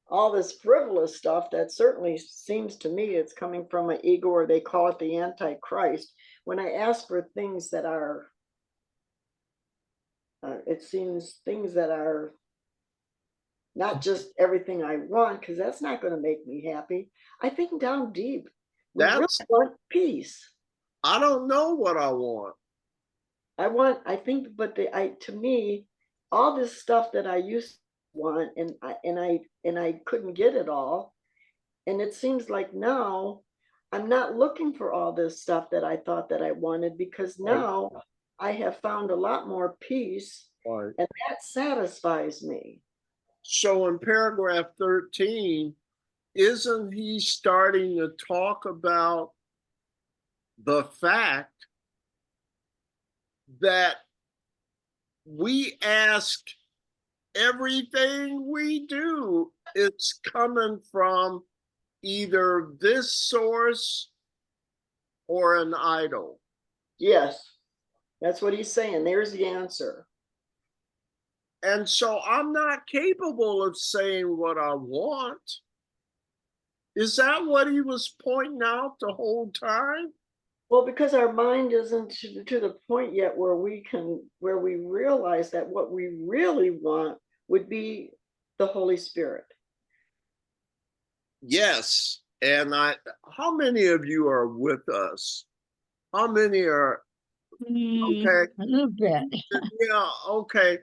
all this frivolous stuff, that certainly seems to me it's coming from an ego, or they call it the Antichrist. When I ask for things that are, it seems things that are not just everything I want, because that's not going to make me happy. I think down deep, we really That's, want peace. I don't know what I want. I think, but to me, all this stuff that I used to want, and I couldn't get it all. And it seems like now I'm not looking for all this stuff that I thought that I wanted, because now I have found a lot more peace, Right. and that satisfies me. So in paragraph 13, isn't he starting to talk about the fact that we ask everything we do, it's coming from either this source or an idol? Yes, that's what he's saying. There's the answer. And so I'm not capable of saying what I want. Is that what he was pointing out the whole time? Well, because our mind isn't to the point yet where we realize that what we really want would be the Holy Spirit. Yes. And how many of you are with us? How many are, okay. A little bit. Yeah, okay.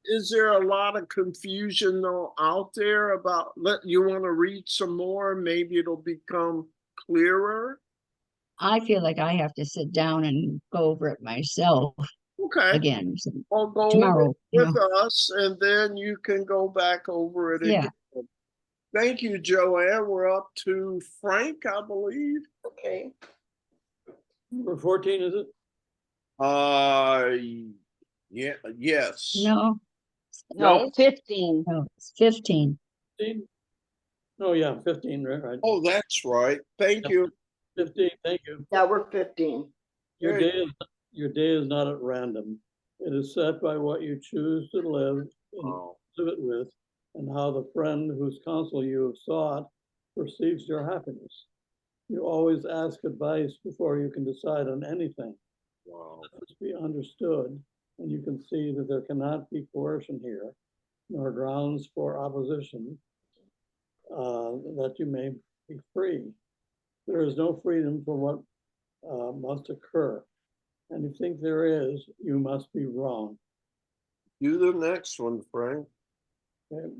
Is there a lot of confusion though out there about, you want to read some more? Maybe it'll become clearer. I feel like I have to sit down and go over it myself Okay. again I'll go over tomorrow. with us and then you can go back over it Yeah. again. Thank you, Joanne. We're up to Frank, I believe. Okay. Number 14, is it? Yeah, yes. No, No, 15. no, it's 15. 15? Oh, yeah, 15, right. Oh, that's right. Thank you. 15, thank you. Yeah, we're 15. Your Great. day is not at random. It is set by what you choose to live Oh. live it with, and how the friend whose counsel you have sought perceives your happiness. You always ask advice before you can decide on anything. Wow. Let this be understood, and you can see that there cannot be coercion here, nor grounds for opposition, that you may be free. There is no freedom for what must occur. And if you think there is, you must be wrong. Do the next one, Frank. Okay?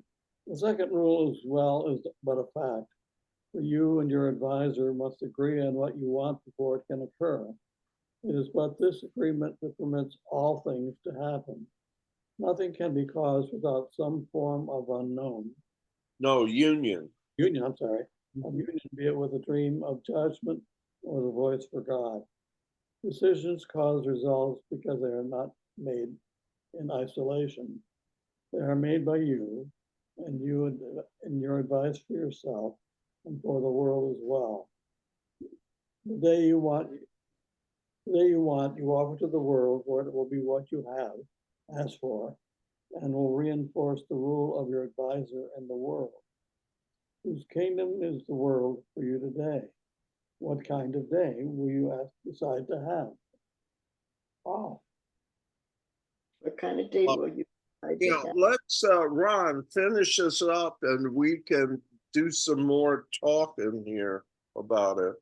The second rule as well is but a fact. for you and your advisor must agree on what you want before it can occur. It is but this agreement that permits all things to happen. Nothing can be caused without some form of unknown. No, union. Union, I'm sorry, of union, be it with a dream of judgment or the voice for God. Decisions cause results because they are not made in isolation. They are made by you and your advice for yourself and for the world as well. The day you want, you offer to the world, for it will be what you have asked for, and will reinforce the rule of your advisor and the world. Whose kingdom is the world for you today? What kind of day will you decide to have? Wow. What kind of day will you? Yeah, let's, Ron, finish this up and we can do some more talking here about it.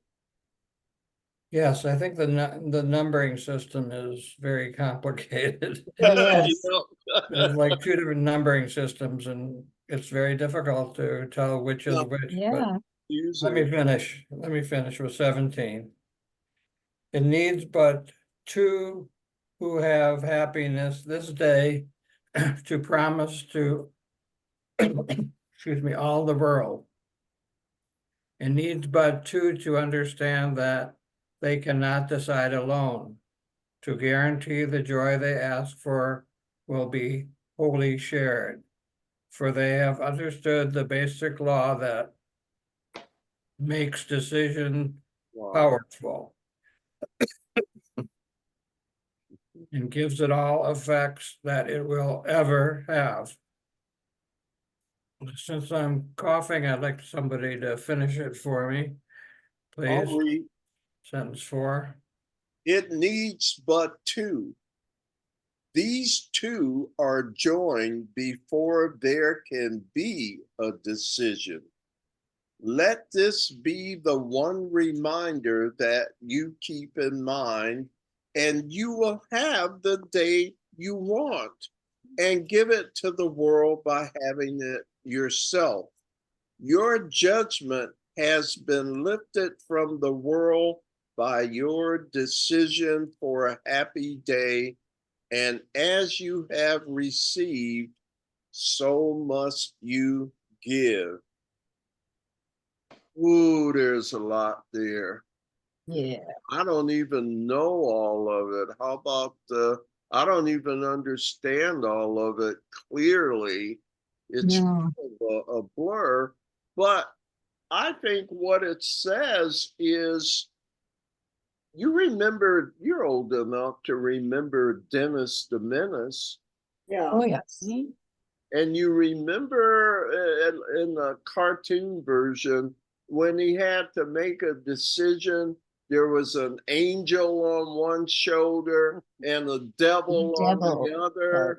Yes, I think the numbering system is very complicated. Yes. You know, There's like two different numbering systems and it's very difficult to tell which is Yeah. which, but Yeah. let me finish with 17. It needs but two who have happiness this day to promise to, excuse me, all the world. It needs but two to understand that they cannot decide alone, to guarantee the joy they ask for will be wholly shared, for they have understood the basic law that makes decision wow. powerful and gives it all effects that it will ever have. Since I'm coughing, I'd like somebody to finish it for me, I'll please. read. Sentence 4. It needs but two. These two are joined before there can be a decision. Let this be the one reminder that you keep in mind, and you will have the day you want, and give it to the world by having it yourself. Your judgment has been lifted from the world by your decision for a happy day, and as you have received, so must you give. Ooh, there's a lot there. Yeah. I don't even know all of it. How about I don't even understand all of it clearly. It's No. kind of a blur, but I think what it says is, you remember, you're old enough to remember Dennis the Menace. Yeah. Oh, yes. Mhm. And you remember in the cartoon version, when he had to make a decision, there was an angel on one shoulder and a devil on Devil. the other,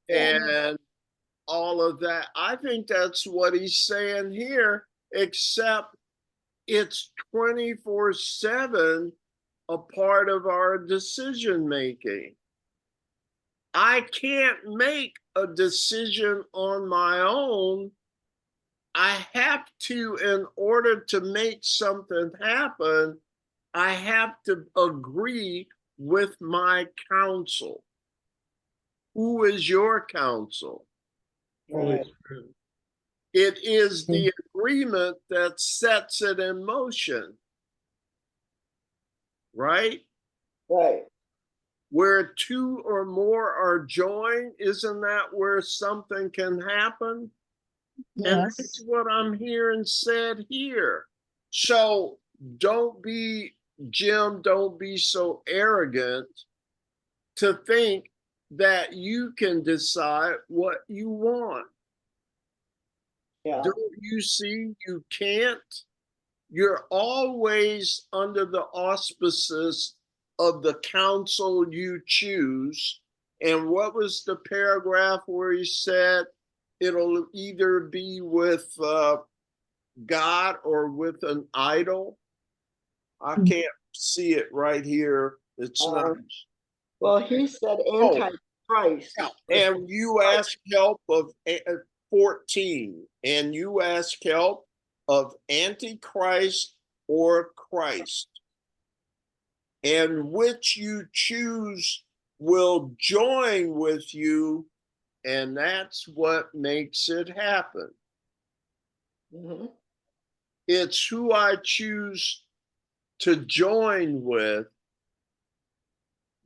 and all of that. I think that's what he's saying here, except it's 24/7 a part of our decision making. I can't make a decision on my own. I have to, in order to make something happen, I have to agree with my counsel. Who is your counsel? Holy Right. Spirit. It is the agreement that sets it in motion, right? Right. Where two or more are joined, isn't that where something can happen? And Yes. that's what I'm hearing said here. So don't be, Jim, don't be so arrogant to think that you can decide what you want. Yeah. Don't you see you can't? You're always under the auspices of the counsel you choose. And what was the paragraph where he said it'll either be with God or with an idol? I can't see it right here. It's not. Well, he said Oh, anti-Christ. and you ask help of 14, and you ask help of Antichrist or Christ, and which you choose will join with you, and that's what makes it happen. Mhm. It's who I choose to join with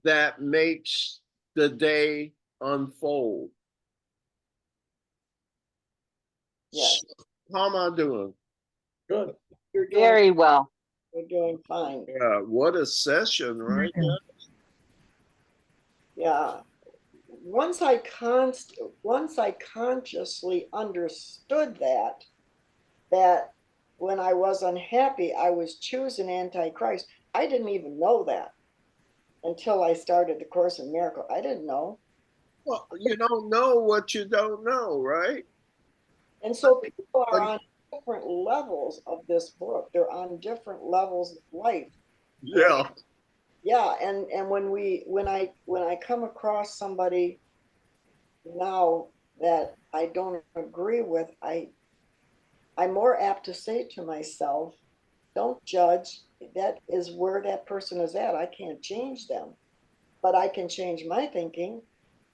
that makes the day unfold. Yes. How am I doing? Good. You're doing, Very well. you're doing fine. Yeah, what a session, right? Yeah. Yeah. Once I consciously understood that when I was unhappy, I was choosing Antichrist. I didn't even know that until I started the Course in Miracles. I didn't know. Well, you don't know what you don't know, right? And so people are on different levels of this book. They're on different levels of life. Yeah. Yeah, and when I come across somebody now that I don't agree with, I'm more apt to say to myself, don't judge. That is where that person is at. I can't change them, but I can change my thinking.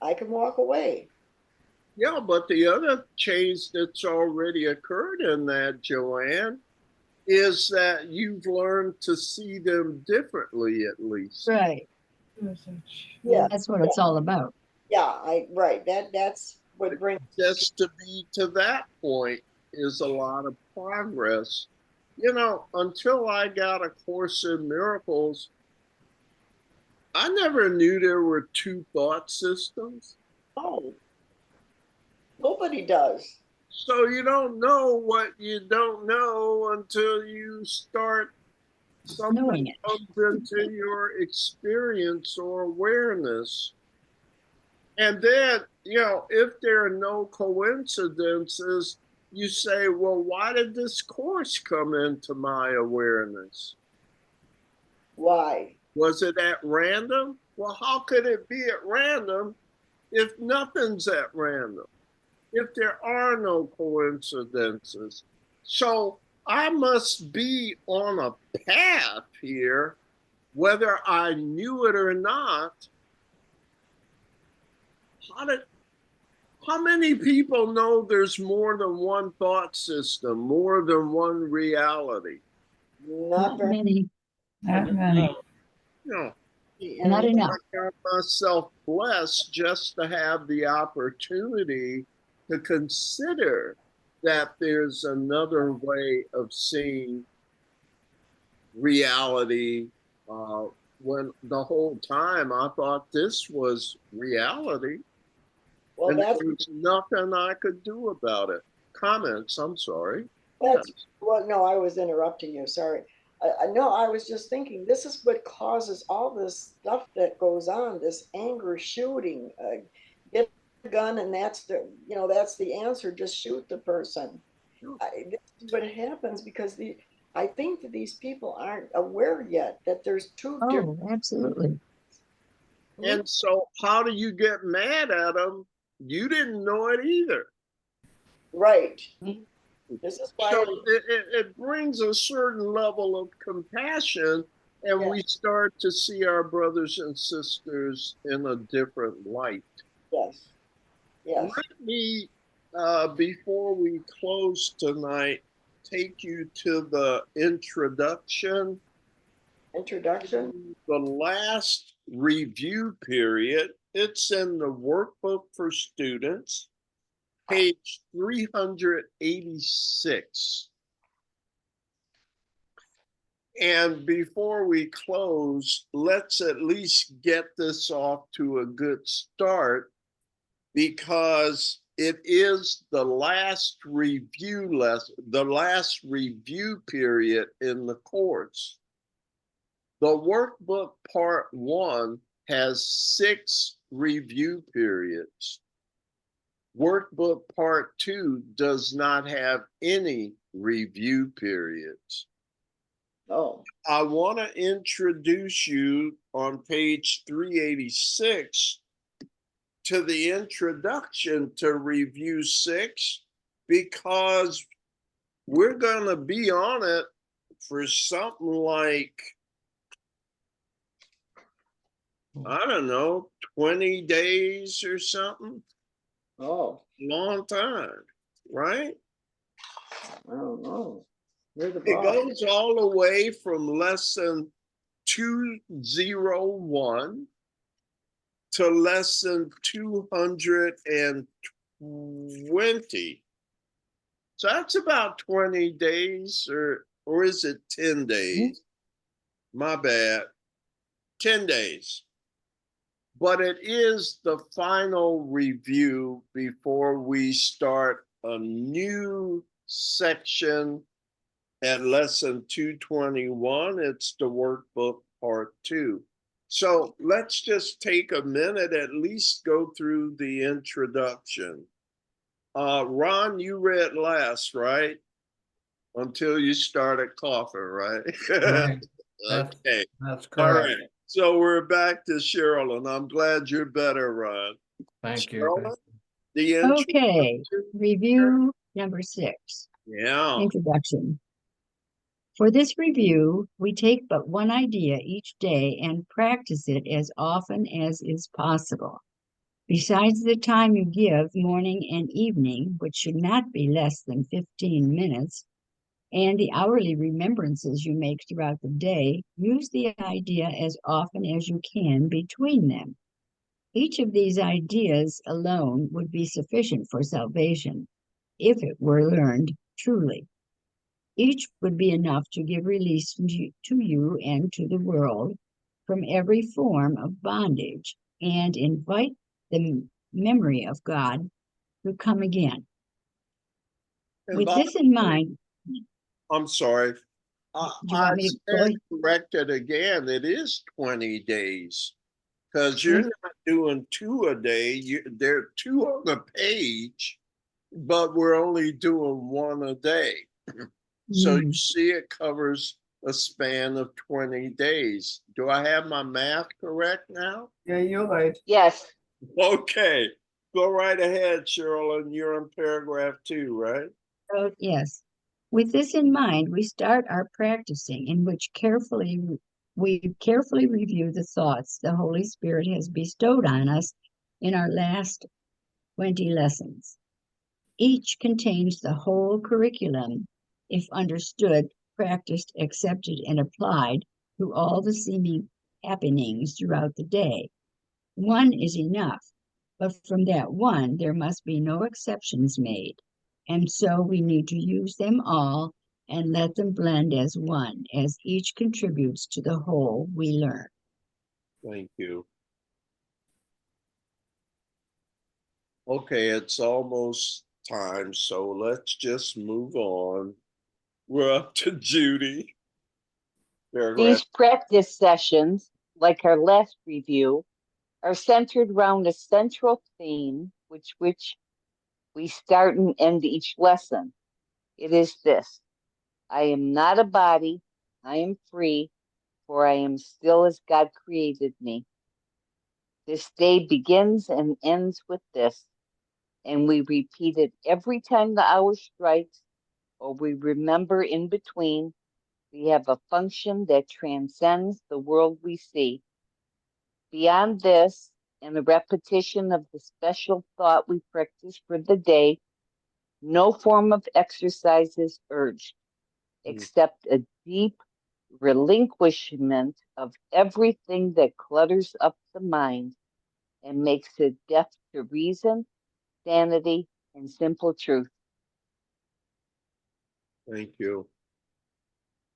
I can walk away. Yeah, but the other change that's already occurred in that, Joanne, is that you've learned to see them differently, at least. Right. Yeah, That's what it's all about. yeah, right. That's what brings. Just to be to that point is a lot of progress. You know, until I got A Course in Miracles, I never knew there were two thought systems. Oh, nobody does. So you don't know what you don't know until you start something Knowing it. comes into your experience or awareness. And then, you know, if there are no coincidences, you say, well, why did this course come into my awareness? Why? Was it at random? Well, how could it be at random if nothing's at random? If there are no coincidences? So I must be on a path here, whether I knew it or not. How many people know there's more than one thought system, more than one reality? Not Not very. many, Not many. You know, not And enough. I count myself blessed just to have the opportunity to consider that there's another way of seeing reality, when the whole time I thought this was reality well, and there was nothing I could do about it. Comments, I'm sorry. that's Yes. well, no, I was interrupting you. Sorry. No, I was just thinking this is what causes all this stuff that goes on. This anger shooting. Get a gun, and that's the answer. Just shoot the person. This is what happens because I think that these people aren't aware yet that there's two different. Oh, absolutely. And so, how do you get mad at them? You didn't know it either. Right. This is why. So it brings a certain level of compassion, and Yeah. we start to see our brothers and sisters in a different light. Yes. Yes. Let me, before we close tonight, take you to the introduction, Introduction. the last review period. It's in the workbook for students, page 386. And before we close, let's at least get this off to a good start, because it is the last review lesson, the last review period in the course. The workbook part 1 has 6 review periods. Workbook part 2 does not have any review periods. Oh. I want to introduce you on page 386 to the introduction to review 6, because we're gonna be on it for something like, I don't know, 20 days or something. Oh, Long time, right? I don't know. You're the It boss. goes all the way from lesson 201 to lesson 220. So that's about 20 days, or is it 10 days? My bad. 10 days. But it is the final review before we start a new section at lesson 221. It's the workbook part 2. So let's just take a minute, at least go through the introduction. Ron, you read last, right? Until you started coughing, right? Right. Okay. That's All correct. right. So we're back to Cheryl, and I'm glad you're better, Ron. Thank you. Cheryl, the intro. Okay, review number 6, Yeah. introduction. For this review, we take but one idea each day and practice it as often as is possible. Besides the time you give morning and evening, which should not be less than 15 minutes, and the hourly remembrances you make throughout the day, use the idea as often as you can between them. Each of these ideas alone would be sufficient for salvation, if it were learned truly. Each would be enough to give release to you and to the world from every form of bondage and invite the memory of God to come again. And With by this in mind, I'm sorry. do you I want me to go stand corrected again. It is 20 days because you're not doing 2 a day. There are 2 on the page, but we're only doing 1 a day. So you see, it covers a span of 20 days. Do I have my math correct now? Yeah, you're right. Yes, Okay. Go right ahead, Cheryl, and you're in paragraph 2, right? Yes. With this in mind, we start our practicing in which we carefully review the thoughts the Holy Spirit has bestowed on us in our last 20 lessons. Each contains the whole curriculum, if understood, practiced, accepted, and applied to all the seeming happenings throughout the day. One is enough, but from that one, there must be no exceptions made. And so we need to use them all and let them blend as one, as each contributes to the whole we learn. Thank you. Okay, it's almost time, so let's just move on. We're up to Judy. Paragraph. these practice sessions, like our last review, are centered around a central theme, which we start and end each lesson. It is this: I am not a body, I am free, for I am still as God created me. This day begins and ends with this, and we repeat it every time the hour strikes, or we remember in between. We have a function that transcends the world we see. Beyond this, and the repetition of the special thought we practice for the day, no form of exercise is urged, except a deep relinquishment of everything that clutters up the mind and makes it deaf to reason, sanity, and simple truth. Thank you.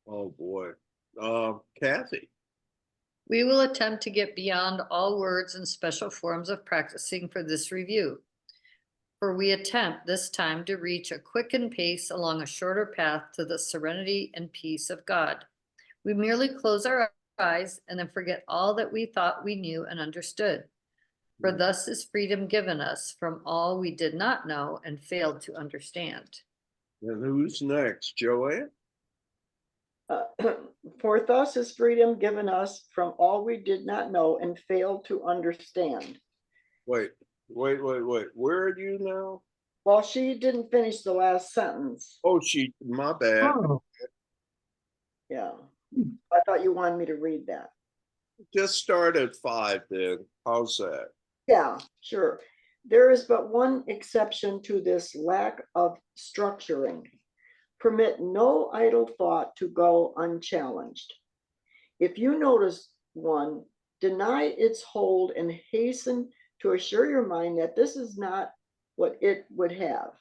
Oh boy. Kathy. We will attempt to get beyond all words and special forms of practicing for this review. For we attempt this time to reach a quickened pace along a shorter path to the serenity and peace of God. We merely close our eyes and then forget all that we thought we knew and understood. For thus is freedom given us from all we did not know and failed to understand. And who's next? Joanne? For thus is freedom given us from all we did not know and failed to understand. Wait. Where are you now? Well, she didn't finish the last sentence. Oh, my bad. Oh, Yeah. I thought you wanted me to read that. Just start at 5 then. How's that? Yeah, sure. There is but one exception to this lack of structuring. Permit no idle thought to go unchallenged. If you notice one, deny its hold and hasten to assure your mind that this is not what it would have.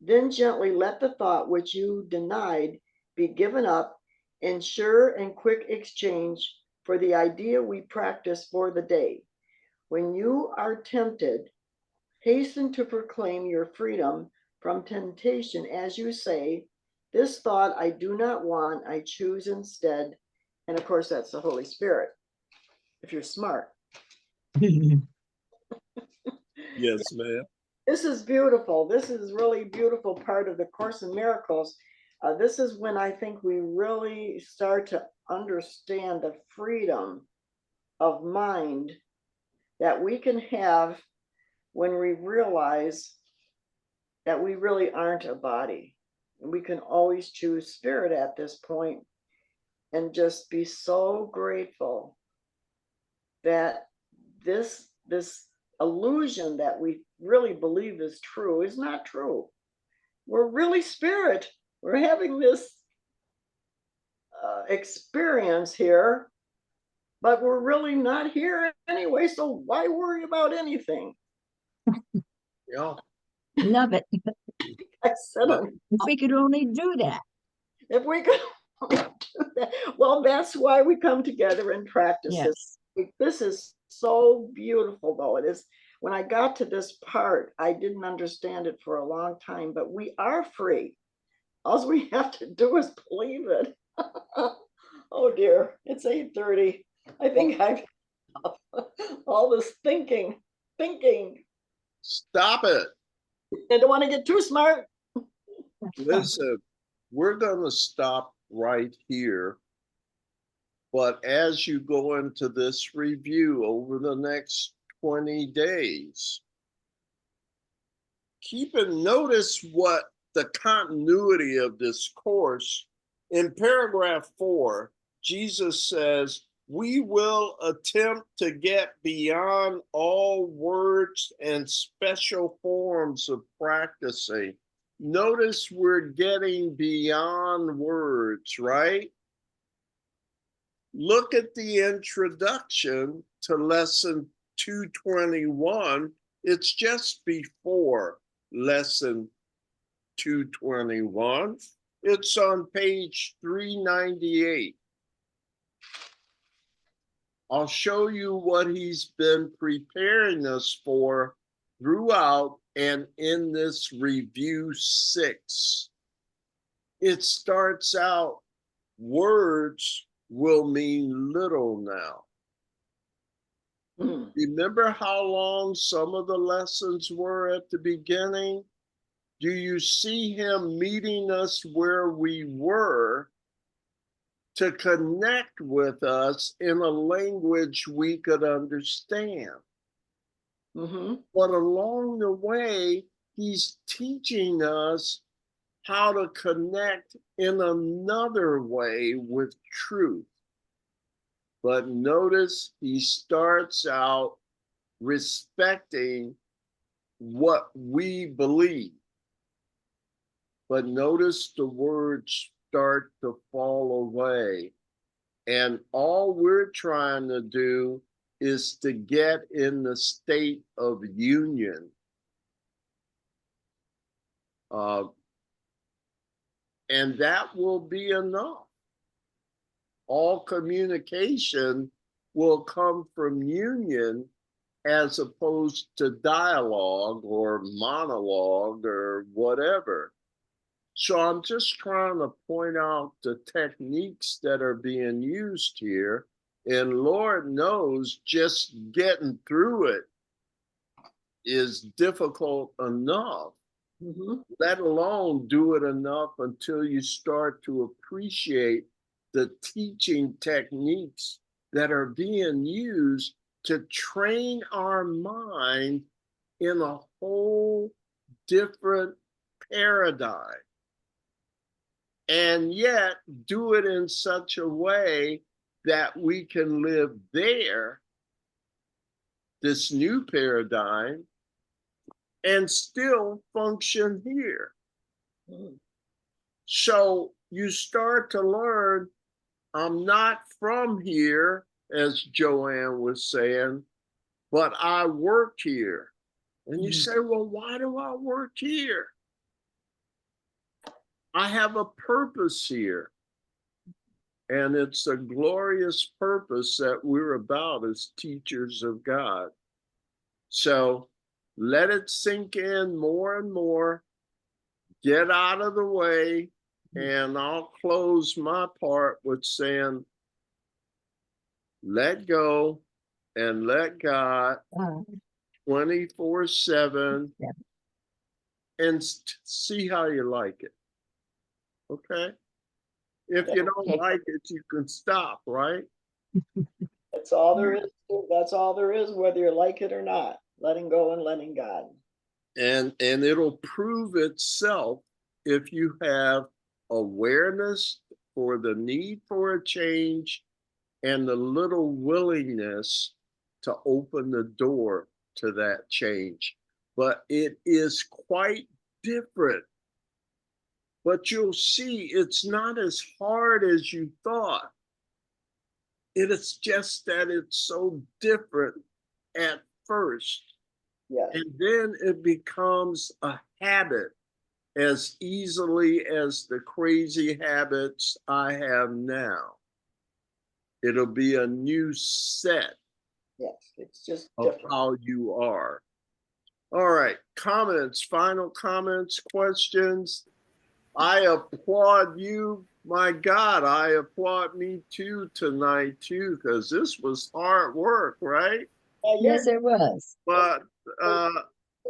Then gently let the thought which you denied be given up in sure and quick exchange for the idea we practice for the day. When you are tempted, hasten to proclaim your freedom from temptation as you say, this thought I do not want, I choose instead. And of course, that's the Holy Spirit, if you're smart. Yes, ma'am. This is beautiful. This is really beautiful part of the Course in Miracles. This is when I think we really start to understand the freedom of mind that we can have when we realize that we really aren't a body. And we can always choose spirit at this point and just be so grateful that this illusion that we really believe is true is not true. We're really spirit. We're having this experience here, but we're really not here anyway. So why worry about anything? Yeah. love it. I said it. If we could only do that. If we could do that. Well, that's why we come together and practice this. This is so beautiful, though. It is. When I got to this part, I didn't understand it for a long time, but we are free. All we have to do is believe it. Oh dear, it's 8:30. I think I've all this thinking. Stop it. I don't want to get too smart. Listen, we're going to stop right here. But as you go into this review over the next 20 days, keep and notice what the continuity of this course. In paragraph 4, Jesus says, we will attempt to get beyond all words and special forms of practicing. Notice we're getting beyond words, right? Look at the introduction to lesson 221. It's just before lesson 221. It's on page 398. I'll show you what he's been preparing us for throughout and in this review 6. It starts out, words will mean little now. Remember how long some of the lessons were at the beginning? Do you see him meeting us where we were to connect with us in a language we could understand? But along the way, he's teaching us how to connect in another way with truth. But notice he starts out respecting what we believe. But notice the words start to fall away. And all we're trying to do is to get in the state of union. And that will be enough. All communication will come from union as opposed to dialogue or monologue or whatever. So I'm just trying to point out the techniques that are being used here. And Lord knows just getting through it is difficult enough. Let alone do it enough until you start to appreciate the teaching techniques that are being used to train our mind in a whole different paradigm. And yet do it in such a way that we can live there, this new paradigm, and still function here. So you start to learn, I'm not from here, as Joanne was saying, but I work here. And you say, well, why do I work here? I have a purpose here. And it's a glorious purpose that we're about as teachers of God. So let it sink in more and more. Get out of the way. And I'll close my part with saying, let go and let God 24/7 and see how you like it. Okay? If you don't Okay. like it, you can stop, right? That's all there is. That's all there is, whether you like it or not. Letting go and letting God. And it'll prove itself if you have awareness for the need for a change and the little willingness to open the door to that change. But it is quite different. But you'll see it's not as hard as you thought. It is just that it's so different at first. Yes. And then it becomes a habit as easily as the crazy habits I have now. It'll be a new set Yes. It's just of different. how you are. All right, comments, final comments, questions. I applaud you. My God, I applaud me too tonight too, because this was hard work, right? Yes, it was. But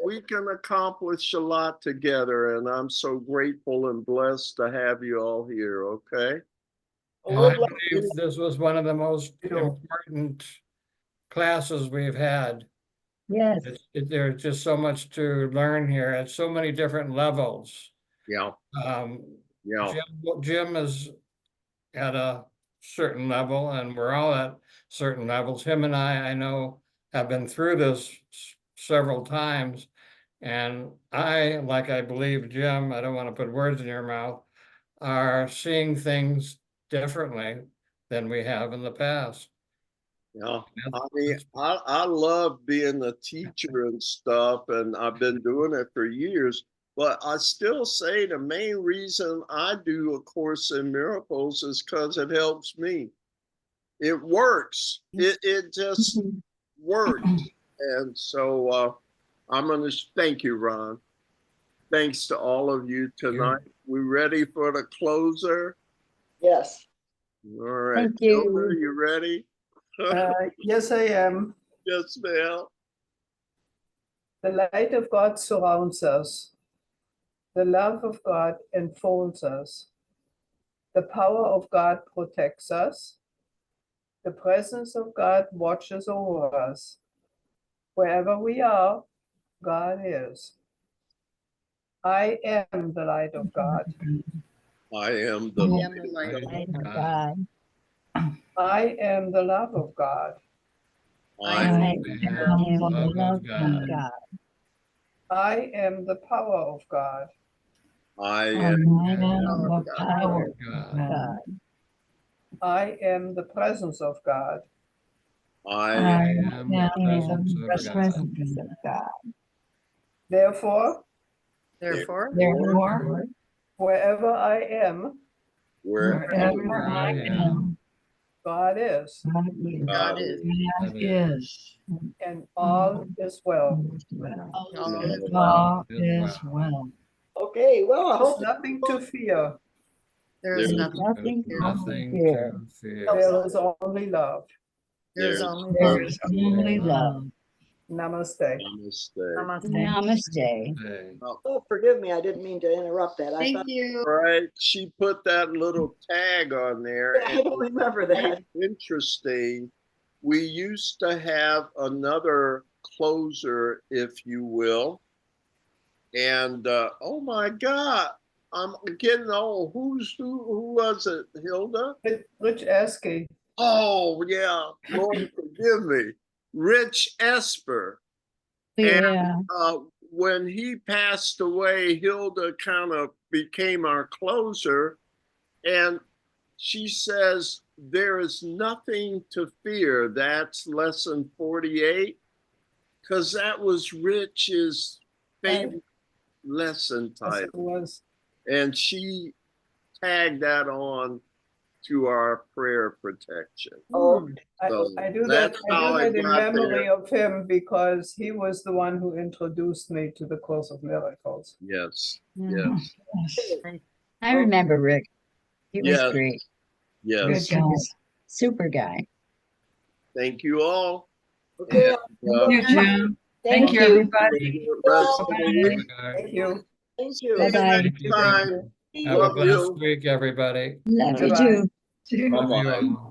we can accomplish a lot together, and I'm so grateful and blessed to have you all here. Okay. I believe this was one of the most important classes we've had. Yes. There's just so much to learn here at so many different levels. Yeah. Yeah. Jim is at a certain level, and we're all at certain levels. Him and I know, have been through this several times. And like I believe Jim, I don't want to put words in your mouth, are seeing things differently than we have in the past. Yeah. I mean, I love being a teacher and stuff, and I've been doing it for years. But I still say the main reason I do A Course in Miracles is because it helps me. It works. It just works. And so I'm going to thank you, Ron. Thanks to all of you tonight. We ready for the closer? Yes. All right. Thank you. Gilda, you ready? Yes, I am. Yes, ma'am. The light of God surrounds us. The love of God enfolds us. The power of God protects us. The presence of God watches over us. Wherever we are, God is. I am the light of God. I am the light of Light of God. God. I am the love of God. I I am am the love of God. I am the power of God. I I am am the power of God. I am the presence of God. I I am am presence the of God. presence of God. Therefore, Therefore, Therefore, wherever I am, wherever I am, God is, God is. God is. and all is well. All is well. Okay. Well, I There's hope nothing to fear. there is There's nothing. Nothing fear. to fear. There is only love. There is There's only There love. is only love. Namaste. Namaste. Namaste. Hey. Oh, forgive me. I didn't mean to interrupt that. I thought, Thank you. Right. She put that little tag on there. I don't remember that. Interesting. We used to have another closer, if you will. And oh my God, I'm getting old. Who was it, Hilda? Rich Esky. Oh yeah, Lord forgive me, Rich Esper. Yeah. When he passed away, Hilda kind of became our closer, and she says, "There is nothing to fear." That's lesson 48, because that was Rich's favorite lesson Yes, title, it was. and she tagged that on to our prayer protection. Oh, So I do that. that's I how do I that in got memory there. of him because he was the one who introduced me to the Course of Miracles. Yes, Mhm. yes, Yes. I remember Rick. He was yes, great. yes. Good Good guy. guy. Super guy. Thank you all. okay. And, Thank you, Jim. Thank Thank you, you. everybody. rest of the Bye. week. Thank you. Thank you. See you Bye-bye. next time. Have a Love blessed you. week, everybody. Love you Bye-bye. too. See you. Love you Bye-bye. all.